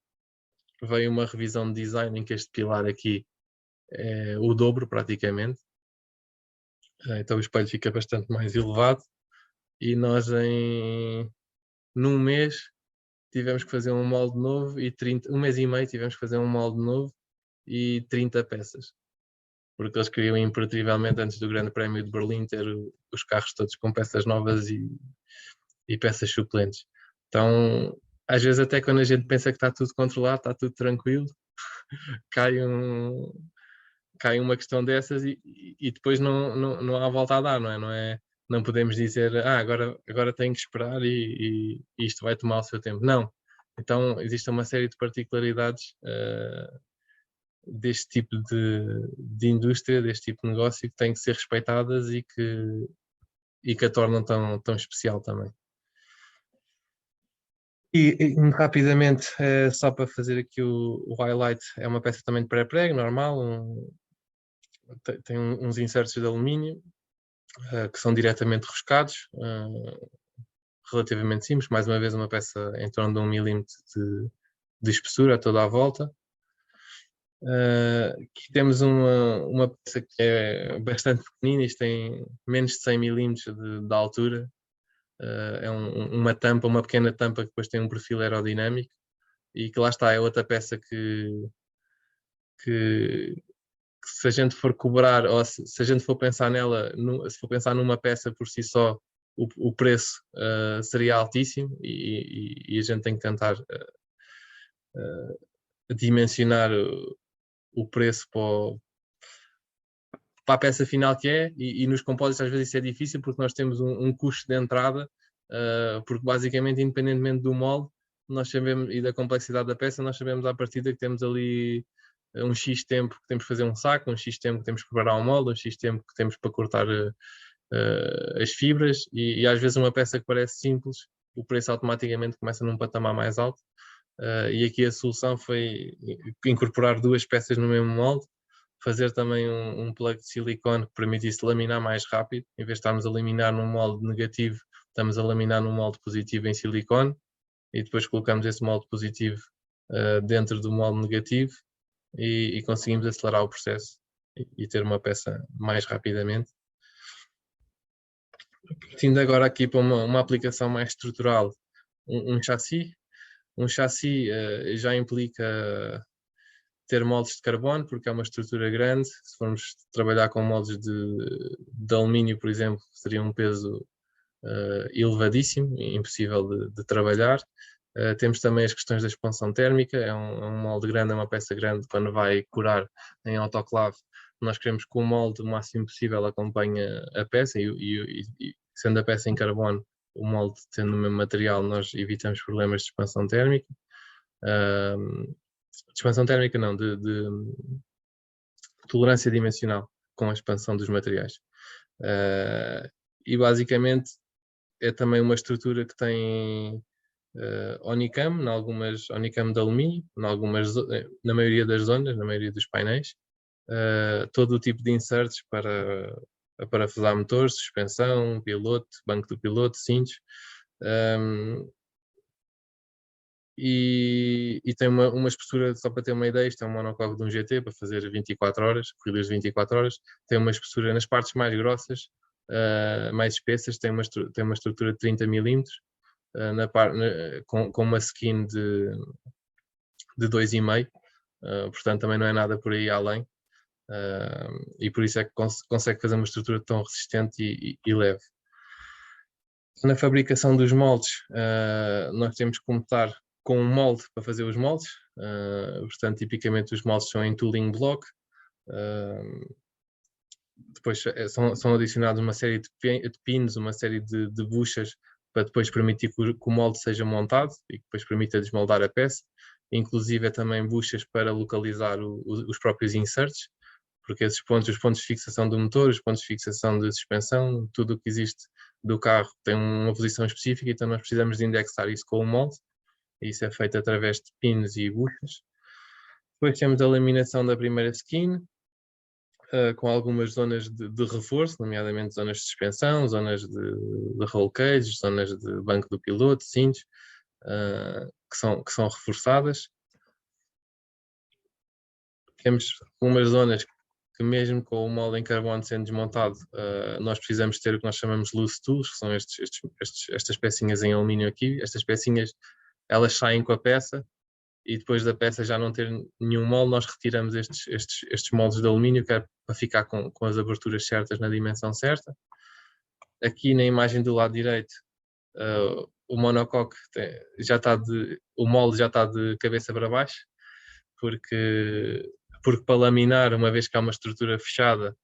veio uma revisão de design em que este pilar aqui é o dobro praticamente, então o espelho fica bastante mais elevado, e nós num mês tivemos que fazer um molde novo, e um mês e meio tivemos que fazer um molde novo e 30 peças, porque eles queriam imperativamente, antes do Grande Prémio de Berlim, ter os carros todos com peças novas e peças suplentes. Então, às vezes até quando a gente pensa que está tudo controlado, está tudo tranquilo, cai uma questão dessas e depois não há volta a dar, não é? Não podemos dizer, agora tenho que esperar e isto vai tomar o seu tempo. Não. Então, existe uma série de particularidades deste tipo de indústria, deste tipo de negócio, que têm que ser respeitadas e que a tornam tão especial também. E rapidamente, só para fazer aqui o highlight, é uma peça também de pré-prego, normal, tem uns insertos de alumínio que são diretamente roscados, relativamente simples, mais uma vez uma peça em torno de 1 milímetro de espessura toda à volta. Aqui temos uma peça que é bastante pequenina, isto tem menos de 100 milímetros de altura, é uma tampa, uma pequena tampa que depois tem um perfil aerodinâmico, e que lá está, é outra peça que se a gente for cobrar, ou se a gente for pensar nela, se for pensar numa peça por si só, o preço seria altíssimo, e a gente tem que tentar dimensionar o preço para a peça final que é, e nos compósitos às vezes isso é difícil, porque nós temos um custo de entrada, porque basicamente, independentemente do molde, nós sabemos, e da complexidade da peça, nós sabemos à partida que temos ali um X tempo que temos que fazer um saco, um X tempo que temos que preparar um molde, um X tempo que temos para cortar as fibras, e às vezes uma peça que parece simples, o preço automaticamente começa num patamar mais alto, e aqui a solução foi incorporar 2 peças no mesmo molde, fazer também um plug de silicone que permitisse laminar mais rápido. Em vez de estarmos a laminar num molde negativo, estamos a laminar num molde positivo em silicone, e depois colocamos esse molde positivo dentro do molde negativo, e conseguimos acelerar o processo e ter uma peça mais rapidamente. Partindo agora aqui para uma aplicação mais estrutural, um chassi. Um chassi já implica ter moldes de carbono, porque é uma estrutura grande. Se formos trabalhar com moldes de alumínio, por exemplo, seria um peso elevadíssimo, impossível de trabalhar. Temos também as questões da expansão térmica, é um molde grande, é uma peça grande. Quando vai curar em autoclave, nós queremos que o molde o máximo possível acompanhe a peça, e sendo a peça em carbono, o molde tendo o mesmo material, nós evitamos problemas de expansão térmica. De expansão térmica não, de tolerância dimensional com a expansão dos materiais. E basicamente é também uma estrutura que tem Honeycomb, Honeycomb de alumínio, na maioria das zonas, na maioria dos painéis, todo o tipo de inserts para parafusar motores, suspensão, piloto, banco do piloto, cintos, e tem uma espessura, só para ter uma ideia, isto é um monocoque de um GT para fazer 24 horas, corridas de 24 horas, tem uma espessura nas partes mais grossas, mais espessas, tem uma estrutura de 30 milímetros, com uma skin de 2,5, portanto também não é nada por aí além, e por isso é que consegue fazer uma estrutura tão resistente e leve. Na fabricação dos moldes, nós temos que começar com um molde para fazer os moldes, portanto tipicamente os moldes são em tooling block, depois são adicionados uma série de pins, uma série de buchas para depois permitir que o molde seja montado e que depois permita desmoldar a peça, inclusive também buchas para localizar os próprios inserts, porque os pontos de fixação do motor, os pontos de fixação de suspensão, tudo o que existe do carro tem uma posição específica, então nós precisamos de indexar isso com o molde, e isso é feito através de pins e buchas. Depois temos a laminação da primeira skin, com algumas zonas de reforço, nomeadamente zonas de suspensão, zonas de roll cage, zonas de banco do piloto, cintos, que são reforçadas. Temos umas zonas que mesmo com o molde em carbono sendo desmontado, nós precisamos ter o que nós chamamos de loose tools, que são estas pecinhas em alumínio aqui. Estas pecinhas, elas saem com a peça, e depois da peça já não ter nenhum molde, nós retiramos estes moldes de alumínio, que é para ficar com as aberturas certas na dimensão certa. Aqui na imagem do lado direito, o monocoque o molde já está de cabeça para baixo, porque para laminar, uma vez que há uma estrutura fechada,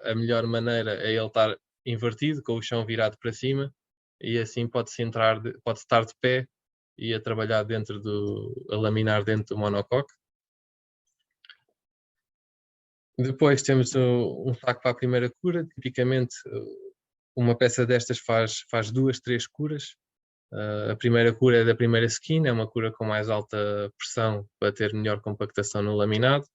a melhor maneira é ele estar invertido, com o chão virado para cima, e assim pode-se estar de pé e a trabalhar a laminar dentro do monocoque. Depois temos um saco para a primeira cura. Tipicamente uma peça destas faz 2, 3 curas. A primeira cura é da primeira skin, é uma cura com mais alta pressão para ter melhor compactação no laminado.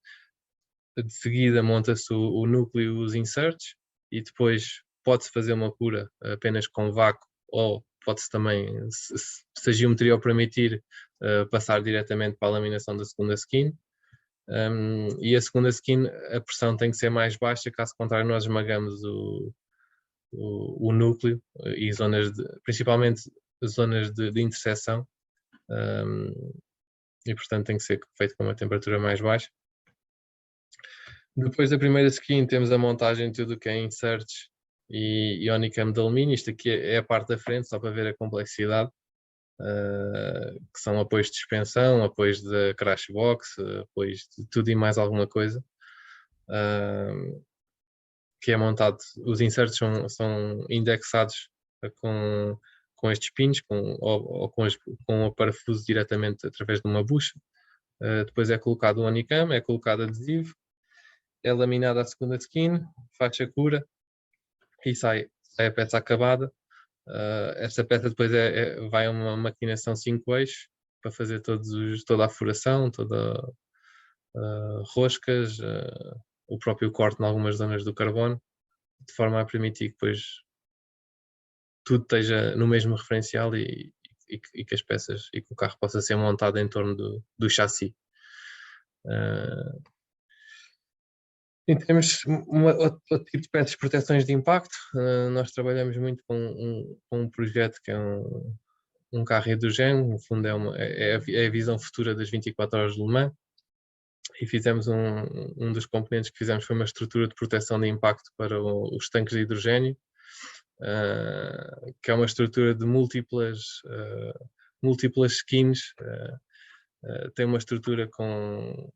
De seguida monta-se o núcleo e os inserts, e depois pode-se fazer uma cura apenas com vácuo, ou pode-se também, se a geometria o permitir, passar diretamente para a laminação da segunda skin. E a segunda skin, a pressão tem que ser mais baixa, caso contrário nós esmagamos o núcleo e principalmente zonas de interseção, e portanto tem que ser feito com uma temperatura mais baixa. Depois da primeira skin temos a montagem de tudo o que é inserts e honeycomb de alumínio. Isto aqui é a parte da frente, só para ver a complexidade, que são apoios de suspensão, apoios da crash box, apoios de tudo e mais alguma coisa, que é montado. Os inserts são indexados com estes pins, ou com o parafuso diretamente através de uma bucha. Depois é colocado o honeycomb, é colocado adesivo, é laminada a segunda skin, faz a cura e sai a peça acabada. Esta peça depois vai a uma maquinação 5 eixos para fazer toda a furação, roscas, o próprio corte em algumas zonas do carbono, de forma a permitir que depois tudo esteja no mesmo referencial e que as peças e que o carro possa ser montado em torno do chassi. E temos outro tipo de peças de proteções de impacto. Nós trabalhamos muito com um projeto que é um carro hidrogênio, no fundo é a visão futura das 24 horas de Le Mans, e fizemos um dos componentes que fizemos foi uma estrutura de proteção de impacto para os tanques de hidrogênio, que é uma estrutura de múltiplas skins. Tem uma estrutura com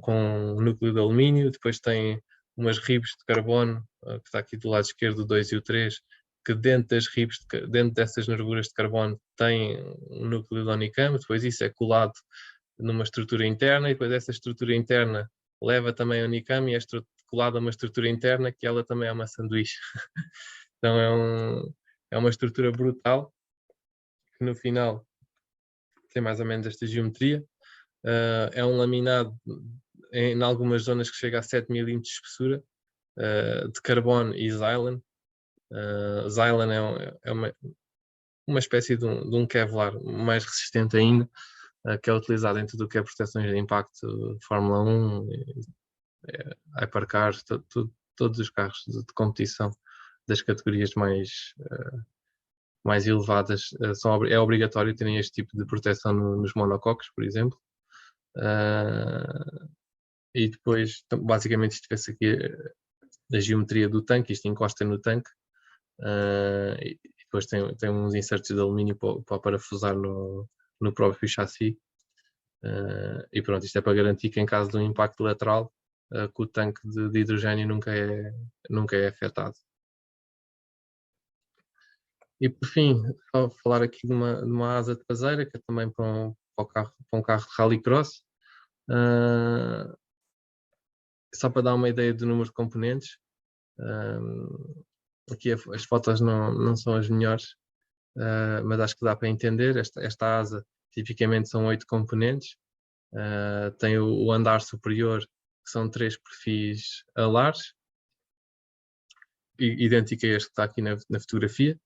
um núcleo de alumínio, depois tem umas ribes de carbono, que está aqui do lado esquerdo, o 2 e o 3, que dentro dessas nervuras de carbono tem um núcleo de honeycomb, depois isso é colado numa estrutura interna, e depois essa estrutura interna leva também honeycomb e é colada a uma estrutura interna que ela também é uma sanduíche. Então é uma estrutura brutal, que no final tem mais ou menos esta geometria. É um laminado em algumas zonas que chega a 7 mm de espessura, de carbono e Zylan. Zylan é uma espécie de um Kevlar mais resistente ainda, que é utilizado em tudo o que é proteções de impacto de Fórmula 1, Hypercars, todos os carros de competição das categorias mais elevadas, é obrigatório terem este tipo de proteção nos monococos, por exemplo. E depois, basicamente, isto vê-se aqui a geometria do tanque, isto encosta no tanque, e depois tem uns insertos de alumínio para parafusar no próprio chassi. E pronto, isto é para garantir que em caso de um impacto lateral, que o tanque de hidrogênio nunca é afetado. E por fim, só falar aqui de uma asa traseira, que é também para um carro de rallycross. Só para dar uma ideia do número de componentes, aqui as fotos não são as melhores, mas acho que dá para entender. Esta asa tipicamente são 8 componentes, tem o andar superior, que são 3 perfis alares, idêntico a este que está aqui na fotografia.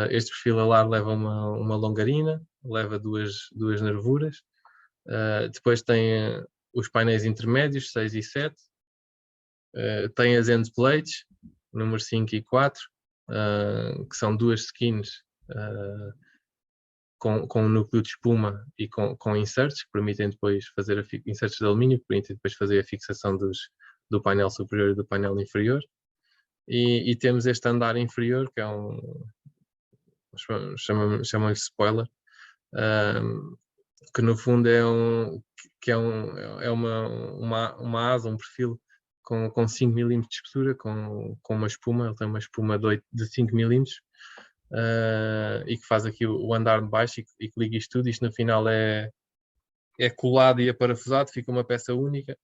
Este perfil alar leva uma longarina, leva duas nervuras, depois tem os painéis intermédios, 6 e 7, tem as end plates, número 5 e 4, que são 2 skins com um núcleo de espuma e com inserts, que permitem depois fazer inserts de alumínio, que permitem depois fazer a fixação do painel superior e do painel inferior. E temos este andar inferior, que é chamam-lhe spoiler, que no fundo é uma asa, um perfil com 5 mm de espessura, com uma espuma. Ele tem uma espuma de 5 mm, e que faz aqui o andar de baixo e que liga isto tudo. Isto no final é colado e aparafusado, fica uma peça única,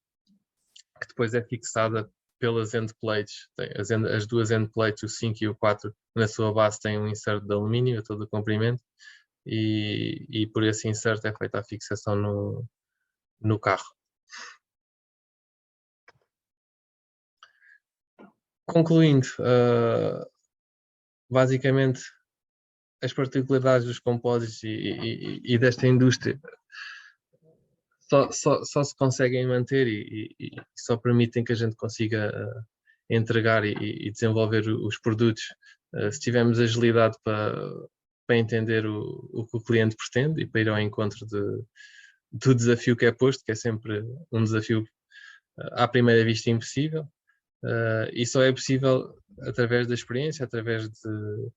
que depois é fixada pelas end plates. As duas end plates, o 5 e o 4, na sua base têm um insert de alumínio a todo o comprimento, e por esse insert é feita a fixação no carro. Concluindo, basicamente as particularidades dos compósitos e desta indústria só se conseguem manter e só permitem que a gente consiga entregar e desenvolver os produtos se tivermos agilidade para entender o que o cliente pretende e para ir ao encontro do desafio que é posto, que é sempre um desafio à primeira vista impossível, e só é possível através da experiência, através de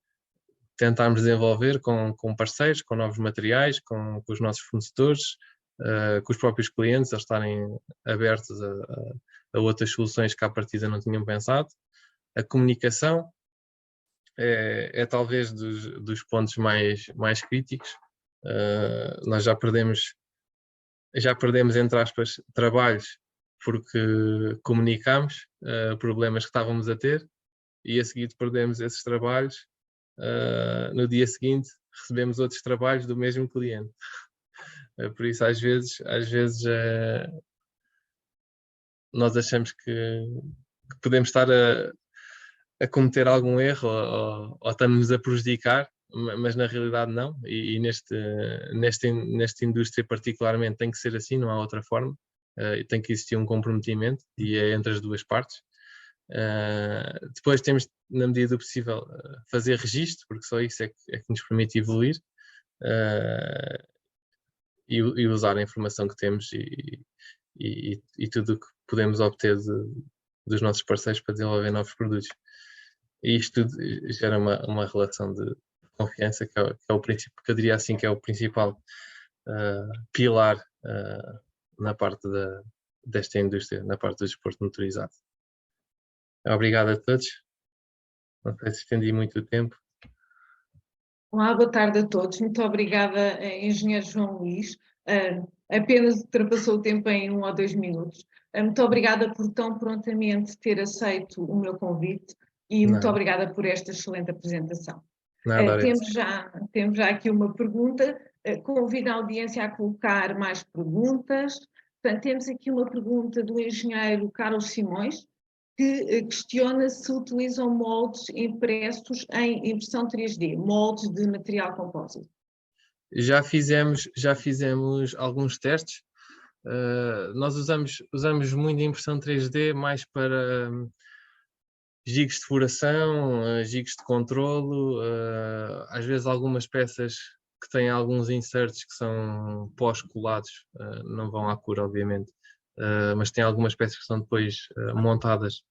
tentarmos desenvolver com parceiros, com novos materiais, com os nossos fornecedores, com os próprios clientes, a estarem abertos a outras soluções que à partida não tinham pensado. A comunicação é talvez dos pontos mais críticos. Nós já perdemos, entre aspas, trabalhos porque comunicámos problemas que estávamos a ter, e a seguir perdemos esses trabalhos. No dia seguinte recebemos outros trabalhos do mesmo cliente. Por isso às vezes nós achamos que podemos estar a cometer algum erro ou estamos a prejudicar, mas na realidade não, e nesta indústria particularmente tem que ser assim, não há outra forma. Tem que existir um comprometimento, e é entre as duas partes. Depois temos, na medida do possível, fazer registro, porque só isso é que nos permite evoluir, e usar a informação que temos e tudo o que podemos obter dos nossos parceiros para desenvolver novos produtos. E isto tudo gera uma relação de confiança, que é o princípio, que eu diria assim, que é o principal pilar na parte desta indústria, na parte do desporto motorizado. Obrigado a todos. Não sei se estendi muito o tempo. Olá, boa tarde a todos. Muito obrigada, Engenheiro João Luís. Apenas ultrapassou o tempo em 1 ou 2 minutos. Muito obrigada por tão prontamente ter aceito o meu convite e muito obrigada por esta excelente apresentação. Temos já aqui uma pergunta. Convido a audiência a colocar mais perguntas. Portanto, temos aqui uma pergunta do engenheiro Carlos Simões, que questiona se utilizam moldes impressos em impressão 3D, moldes de material compósito. Já fizemos alguns testes. Nós usamos muito a impressão 3D mais Jigs de furação, jigs de controlo, às vezes algumas peças que têm alguns inserts que são pós-colados, não vão à cura, obviamente, mas tem algumas peças que são depois montadas,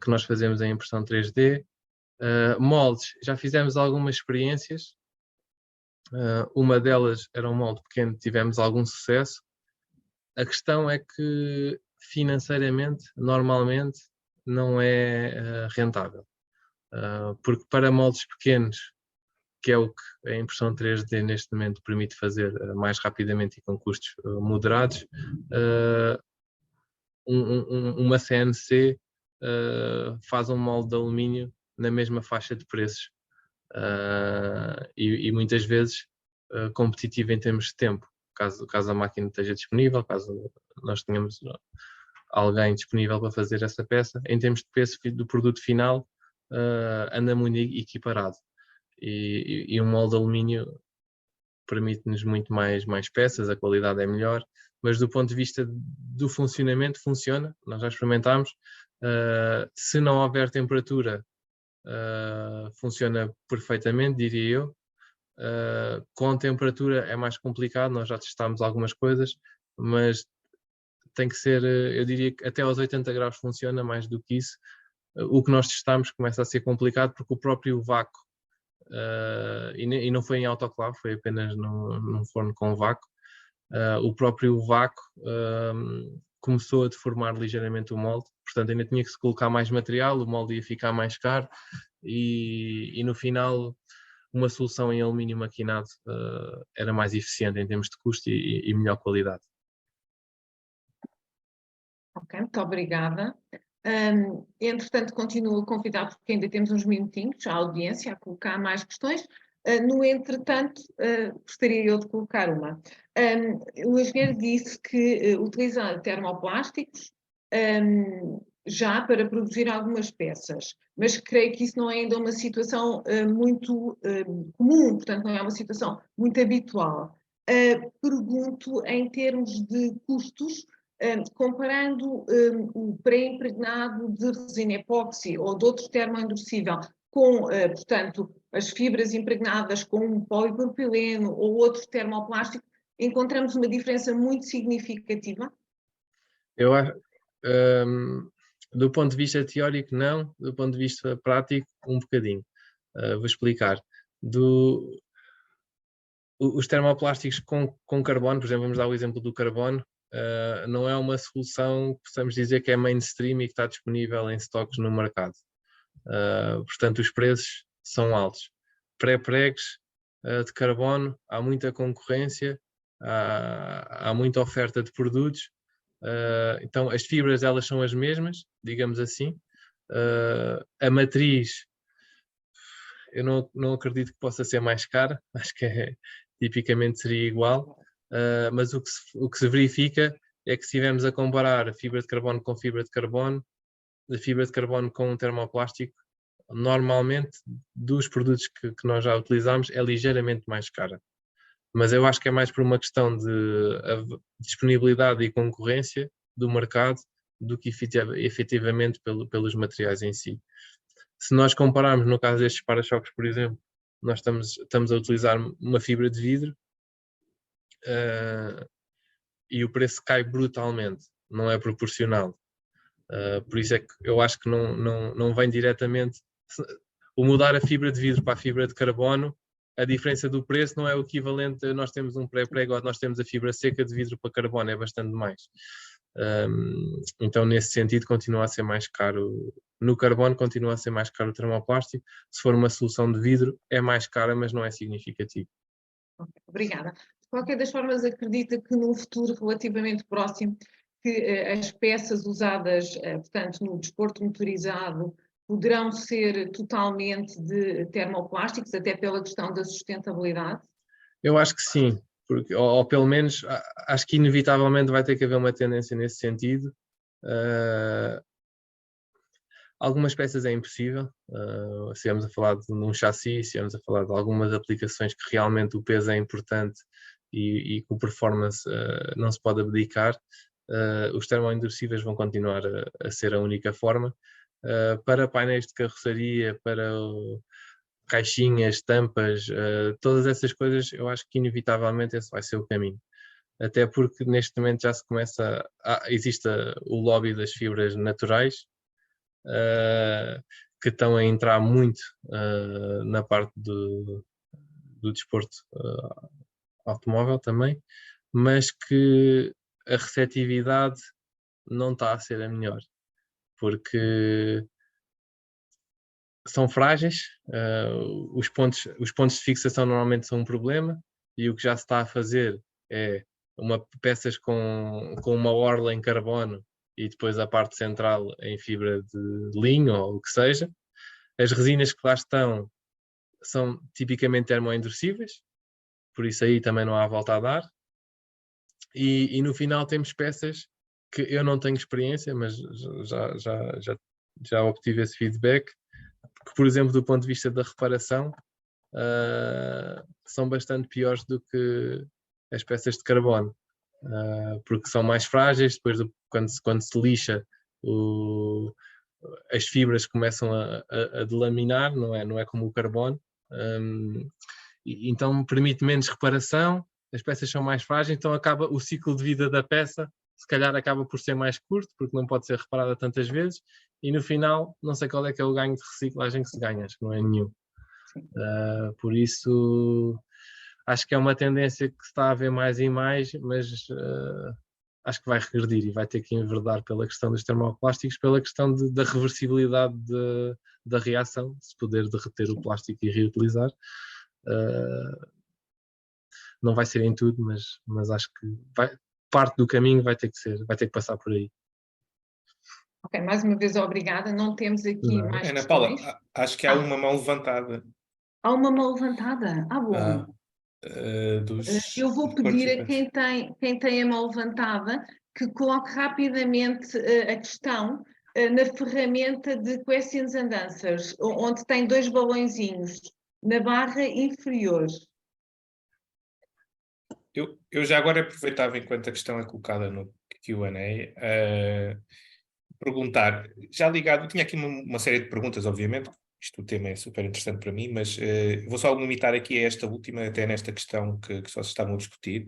que nós fazemos em impressão 3D. Moldes, já fizemos algumas experiências, uma delas era um molde pequeno, tivemos algum sucesso. A questão é que financeiramente, normalmente, não é rentável, porque para moldes pequenos, que é o que a impressão 3D neste momento permite fazer mais rapidamente e com custos moderados, uma CNC faz um molde de alumínio na mesma faixa de preços e muitas vezes competitivo em termos de tempo, caso a máquina esteja disponível, caso nós tenhamos alguém disponível para fazer essa peça. Em termos de preço do produto final, anda muito equiparado. E um molde de alumínio permite-nos muito mais peças, a qualidade é melhor, mas do ponto de vista do funcionamento, funciona, nós já experimentámos. Se não houver temperatura, funciona perfeitamente, diria eu. Com temperatura é mais complicado, nós já testámos algumas coisas, mas tem que ser, eu diria que até aos 80 graus funciona, mais do que isso. O que nós testámos começa a ser complicado porque o próprio vácuo, e não foi em autoclave, foi apenas num forno com vácuo, o próprio vácuo começou a deformar ligeiramente o molde, portanto ainda tinha que se colocar mais material, o molde ia ficar mais caro e no final uma solução em alumínio maquinado era mais eficiente em termos de custo e melhor qualidade. Ok, muito obrigada. Entretanto, continuo a convidar, porque ainda temos uns minutinhos, a audiência a colocar mais questões. No entretanto, gostaria eu de colocar uma. O engenheiro disse que utiliza termoplásticos já para produzir algumas peças, mas creio que isso não é ainda uma situação muito comum, portanto, não é uma situação muito habitual. Pergunto, em termos de custos, comparando o pré-impregnado de resina epóxi ou de outro termoendurecível com, portanto, as fibras impregnadas com um polipropileno ou outro termoplástico, encontramos uma diferença muito significativa? Eu acho, do ponto de vista teórico, não. Do ponto de vista prático, um bocadinho. Vou explicar. Os termoplásticos com carbono, por exemplo, vamos dar o exemplo do carbono, não é uma solução que possamos dizer que é mainstream e que está disponível em stocks no mercado. Portanto, os preços são altos. Pré-pregos de carbono, há muita concorrência, há muita oferta de produtos. Então, as fibras elas são as mesmas, digamos assim. A matriz, eu não acredito que possa ser mais cara, acho que tipicamente seria igual, mas o que se verifica é que se estivermos a comparar a fibra de carbono com fibra de carbono, a fibra de carbono com um termoplástico, normalmente dos produtos que nós já utilizamos é ligeiramente mais cara. Mas eu acho que é mais por uma questão de disponibilidade e concorrência do mercado do que efetivamente pelos materiais em si. Se nós compararmos, no caso destes para-choques, por exemplo, nós estamos a utilizar uma fibra de vidro e o preço cai brutalmente, não é proporcional. Por isso é que eu acho que não vem diretamente. O mudar a fibra de vidro para a fibra de carbono, a diferença do preço não é o equivalente a nós temos um pré-prego ou nós temos a fibra seca de vidro para carbono, é bastante mais. Então, nesse sentido, continua a ser mais caro. No carbono, continua a ser mais caro o termoplástico. Se for uma solução de vidro, é mais cara, mas não é significativo. Okay, obrigada. De qualquer das formas, acredita que num futuro relativamente próximo que as peças usadas, portanto, no desporto motorizado poderão ser totalmente de termoplásticos, até pela questão da sustentabilidade? Eu acho que sim, porque, ou pelo menos acho que inevitavelmente vai ter que haver uma tendência nesse sentido. Algumas peças é impossível, se vamos a falar de um chassi, se vamos a falar de algumas aplicações que realmente o peso é importante e que o performance não se pode abdicar, os termoendurecíveis vão continuar a ser a única forma. para painéis de carroçaria, para caixinhas, tampas, todas essas coisas, eu acho que inevitavelmente esse vai ser o caminho. Até porque neste momento já se começa, existe o lobby das fibras naturais, que estão a entrar muito na parte do desporto automóvel também, mas que a receptividade não está a ser a melhor, porque são frágeis, os pontos de fixação normalmente são um problema, e o que já se está a fazer é peças com uma orla em carbono e depois a parte central em fibra de linho ou o que seja. As resinas que lá estão são tipicamente termoendurecíveis, por isso aí também não há volta a dar. E no final temos peças que eu não tenho experiência, mas já obtive esse feedback, que, por exemplo, do ponto de vista da reparação, são bastante piores do que as peças de carbono, porque são mais frágeis. Depois, quando se lixa, as fibras começam a delaminar, não é como o carbono, então permite menos reparação, as peças são mais frágeis, então acaba o ciclo de vida da peça, se calhar acaba por ser mais curto, porque não pode ser reparada tantas vezes, e no final não sei qual é que é o ganho de reciclagem que se ganha, acho que não é nenhum. Por isso acho que é uma tendência que se está a ver mais e mais, mas acho que vai regredir e vai ter que enverdar pela questão dos termoplásticos, pela questão da reversibilidade da reação, se poder derreter o plástico e reutilizar. Não vai ser em tudo, mas acho que parte do caminho vai ter que passar por aí. Ok, mais uma vez obrigada. Não temos aqui mais Ana questões. Paula, acho que há uma mão levantada. Há uma mão levantada? Bom. Eu vou pedir a quem tem a mão levantada que coloque rapidamente a questão na ferramenta de Questions and Answers, onde tem 2 balõezinhos na barra inferior. Eu já agora aproveitava, enquanto a questão é colocada no Q&A, perguntar, já ligado, tinha aqui uma série de perguntas, obviamente, o tema é super interessante para mim, mas vou só limitar aqui a esta última, até nesta questão que vocês estavam a discutir.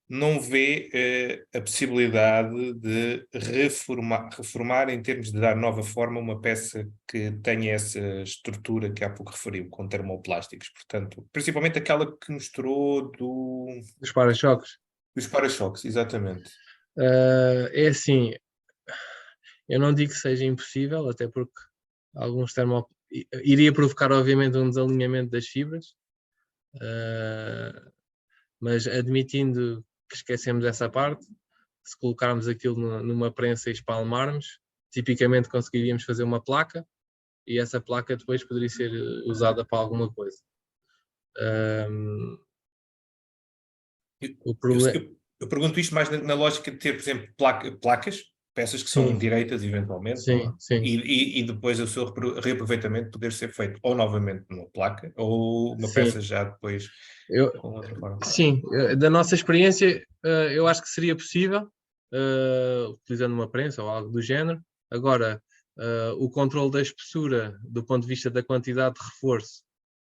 Não vê a possibilidade de reformar em termos de dar nova forma uma peça que tenha essa estrutura que há pouco referiu, com termoplásticos, portanto, principalmente aquela que mostrou dos para-choques. Dos para-choques, exatamente. É assim, eu não digo que seja impossível, até porque alguns iria provocar, obviamente, um desalinhamento das fibras, mas admitindo que esquecemos essa parte, se colocarmos aquilo numa prensa e espalmarmos, tipicamente conseguiríamos fazer uma placa, e essa placa depois poderia ser usada para alguma coisa. Eu pergunto isto mais na lógica de ter, por exemplo, placas, peças que são direitas, eventualmente, sim. E depois o seu reaproveitamento poder ser feito ou novamente numa placa ou uma peça já depois com outra forma. Sim, da nossa experiência, eu acho que seria possível, utilizando uma prensa ou algo do género. Agora, o controle da espessura, do ponto de vista da quantidade de reforço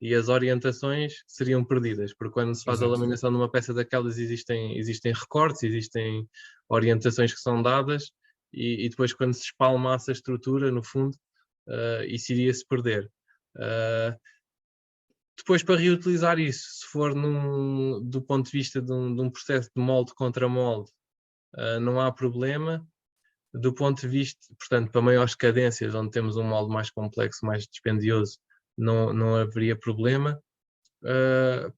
e as orientações seriam perdidas, porque quando se faz a laminação de uma peça daquelas existem recortes, existem orientações que são dadas, e depois quando se espalmasse a estrutura, no fundo, isso iria-se perder. Depois, para reutilizar isso, se for do ponto de vista de um processo de molde contra molde, não há problema. Do ponto de vista, portanto, para maiores cadências, onde temos um molde mais complexo, mais dispendioso, não haveria problema.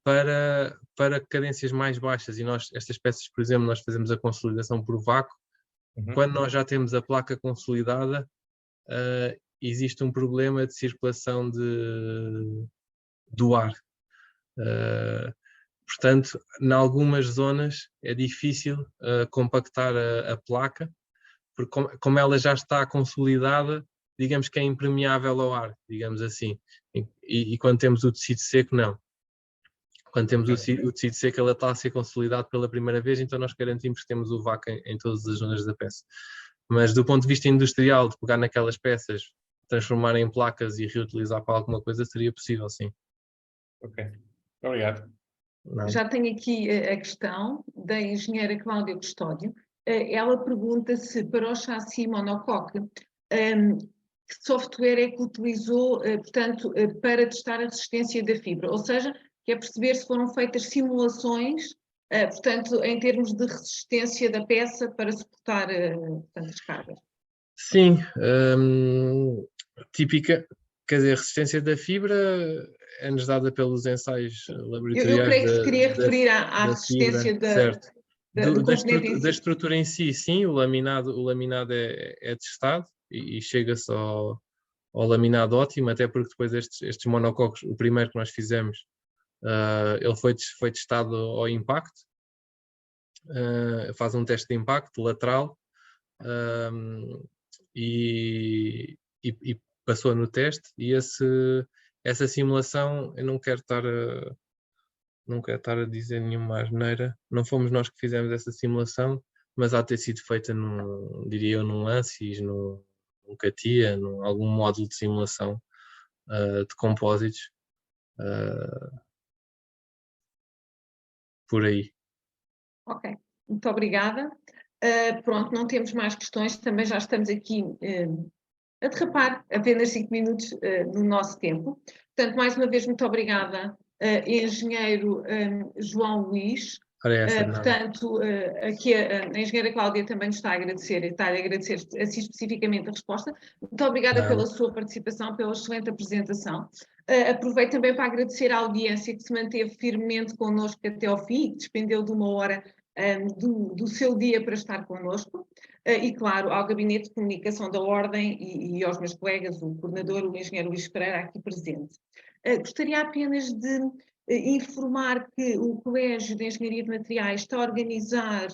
Para cadências mais baixas, e estas peças, por exemplo, nós fazemos a consolidação por vácuo, quando nós já temos a placa consolidada, existe um problema de circulação do ar. Portanto, em algumas zonas é difícil compactar a placa, porque como ela já está consolidada, digamos que é impermeável ao ar, digamos assim. E quando temos o tecido seco, não. Quando temos o tecido seco, ela está a ser consolidado pela primeira vez, então nós garantimos que temos o vácuo em todas as zonas da peça. Mas do ponto de vista industrial, de pegar naquelas peças, transformar em placas e reutilizar para alguma coisa, seria possível, sim. Ok, obrigado. Não. Já tenho aqui a questão da engenheira Cláudia Custódio. Ela pergunta se para o chassi monocoque, que software é que utilizou, portanto, para testar a resistência da fibra? Ou seja, quer perceber se foram feitas simulações, portanto, em termos de resistência da peça para suportar, portanto, as cargas. Sim, típica, quer dizer, a resistência da fibra é-nos dada pelos ensaios Eu laboratoriais creio que se queria referir à da resistência fibra, certo. do componente em Da si. estrutura em si, sim, o laminado é testado e chega-se ao laminado ótimo, até porque depois estes monococos, o primeiro que nós fizemos, ele foi testado ao impacto, faz um teste de impacto lateral, e passou no teste, e essa simulação eu não quero estar a dizer nenhuma asneira, não fomos nós que fizemos essa simulação, mas há de ter sido feita diria eu, num ANSYS, num CATIA, num algum módulo de simulação de compósitos, por aí. Ok, muito obrigada. Pronto, não temos mais questões, também já estamos aqui a derrapar apenas 5 minutos no nosso tempo. Portanto, mais uma vez, muito obrigada, engenheiro João Luís. Portanto, aqui a engenheira Cláudia também nos está a agradecer, e está a agradecer assim especificamente a resposta. Muito obrigada pela sua participação, pela excelente apresentação. Aproveito também para agradecer à audiência que se manteve firmemente connosco até ao fim e que despendeu de uma hora do seu dia para estar connosco. E, claro, ao Gabinete de Comunicação da Ordem e aos meus colegas, o coordenador, o engenheiro Luís Pereira, aqui presente. Gostaria apenas de informar que o Colégio de Engenharia de Materiais está a organizar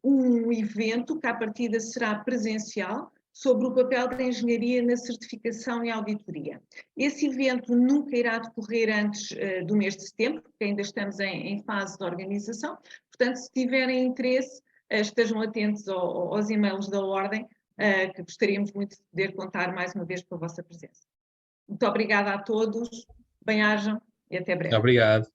um evento que, à partida, será presencial, sobre o papel da engenharia na certificação e auditoria. Esse evento nunca irá decorrer antes do mês de setembro, porque ainda estamos em fase de organização. Portanto, se tiverem interesse, estejam atentos aos e-mails da Ordem, que gostaríamos muito de poder contar mais uma vez com a vossa presença. Muito obrigada a todos, bem-ajam e até breve. Obrigado.